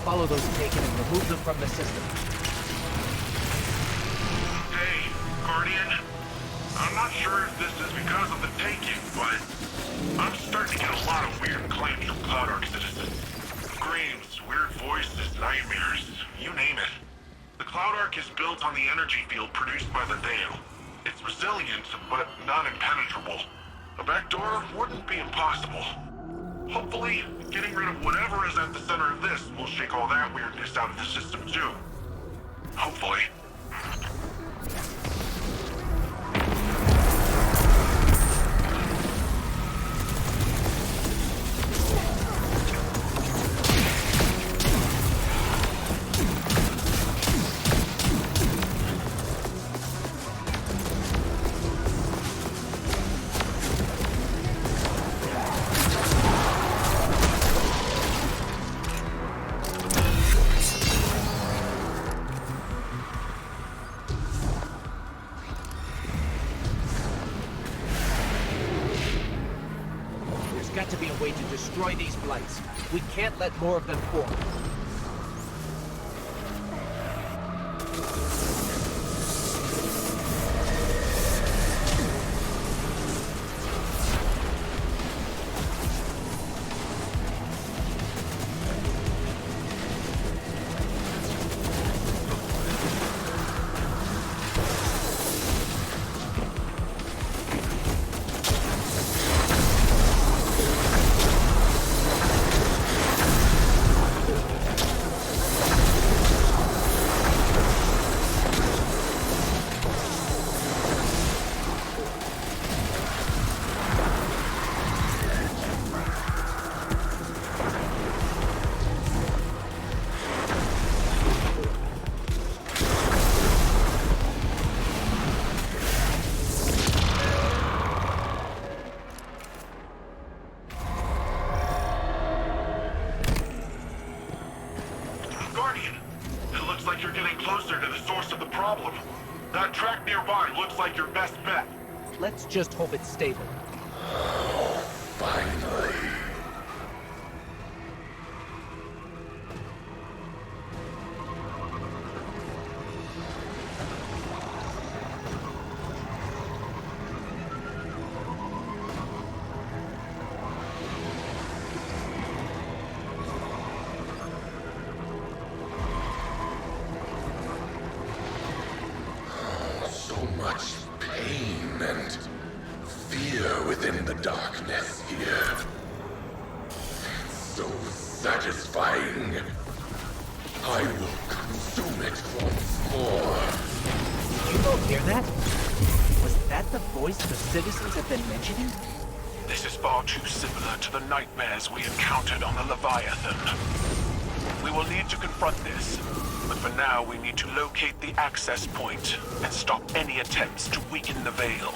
Follow those Taken and remove them from the system. Hey, Guardian. I'm not sure if this is because of the Taken, but I'm starting to get a lot of weird claims from Cloud Arc citizens. Screams, weird voices, nightmares, you name it. The Cloud Arc is built on the energy field produced by the Veil. It's resilient, but not impenetrable. A backdoor wouldn't be impossible. Hopefully, getting rid of whatever is at the center of this will shake all that weirdness out of the system too. Hopefully. Got to be a way to destroy these blights. We can't let more of them form. That track nearby looks like your best bet. Let's just hope it's stable. Finally. Much pain and fear within the darkness here. So satisfying. I will consume it once more. Did you both hear that? Was that the voice the citizens have been mentioning? This is far too similar to the nightmares we encountered on the Leviathan. We will need to confront this. But for now, we need to locate the access point and stop any attempts to weaken the Veil.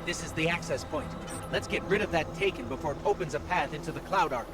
This is the access point. Let's get rid of that Taken before it opens a path into the Cloud Arc.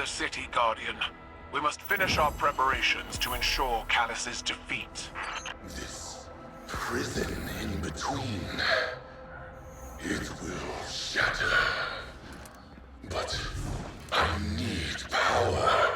the city, Guardian. We must finish our preparations to ensure Callus's defeat. This prison in between, it will shatter. But I need power.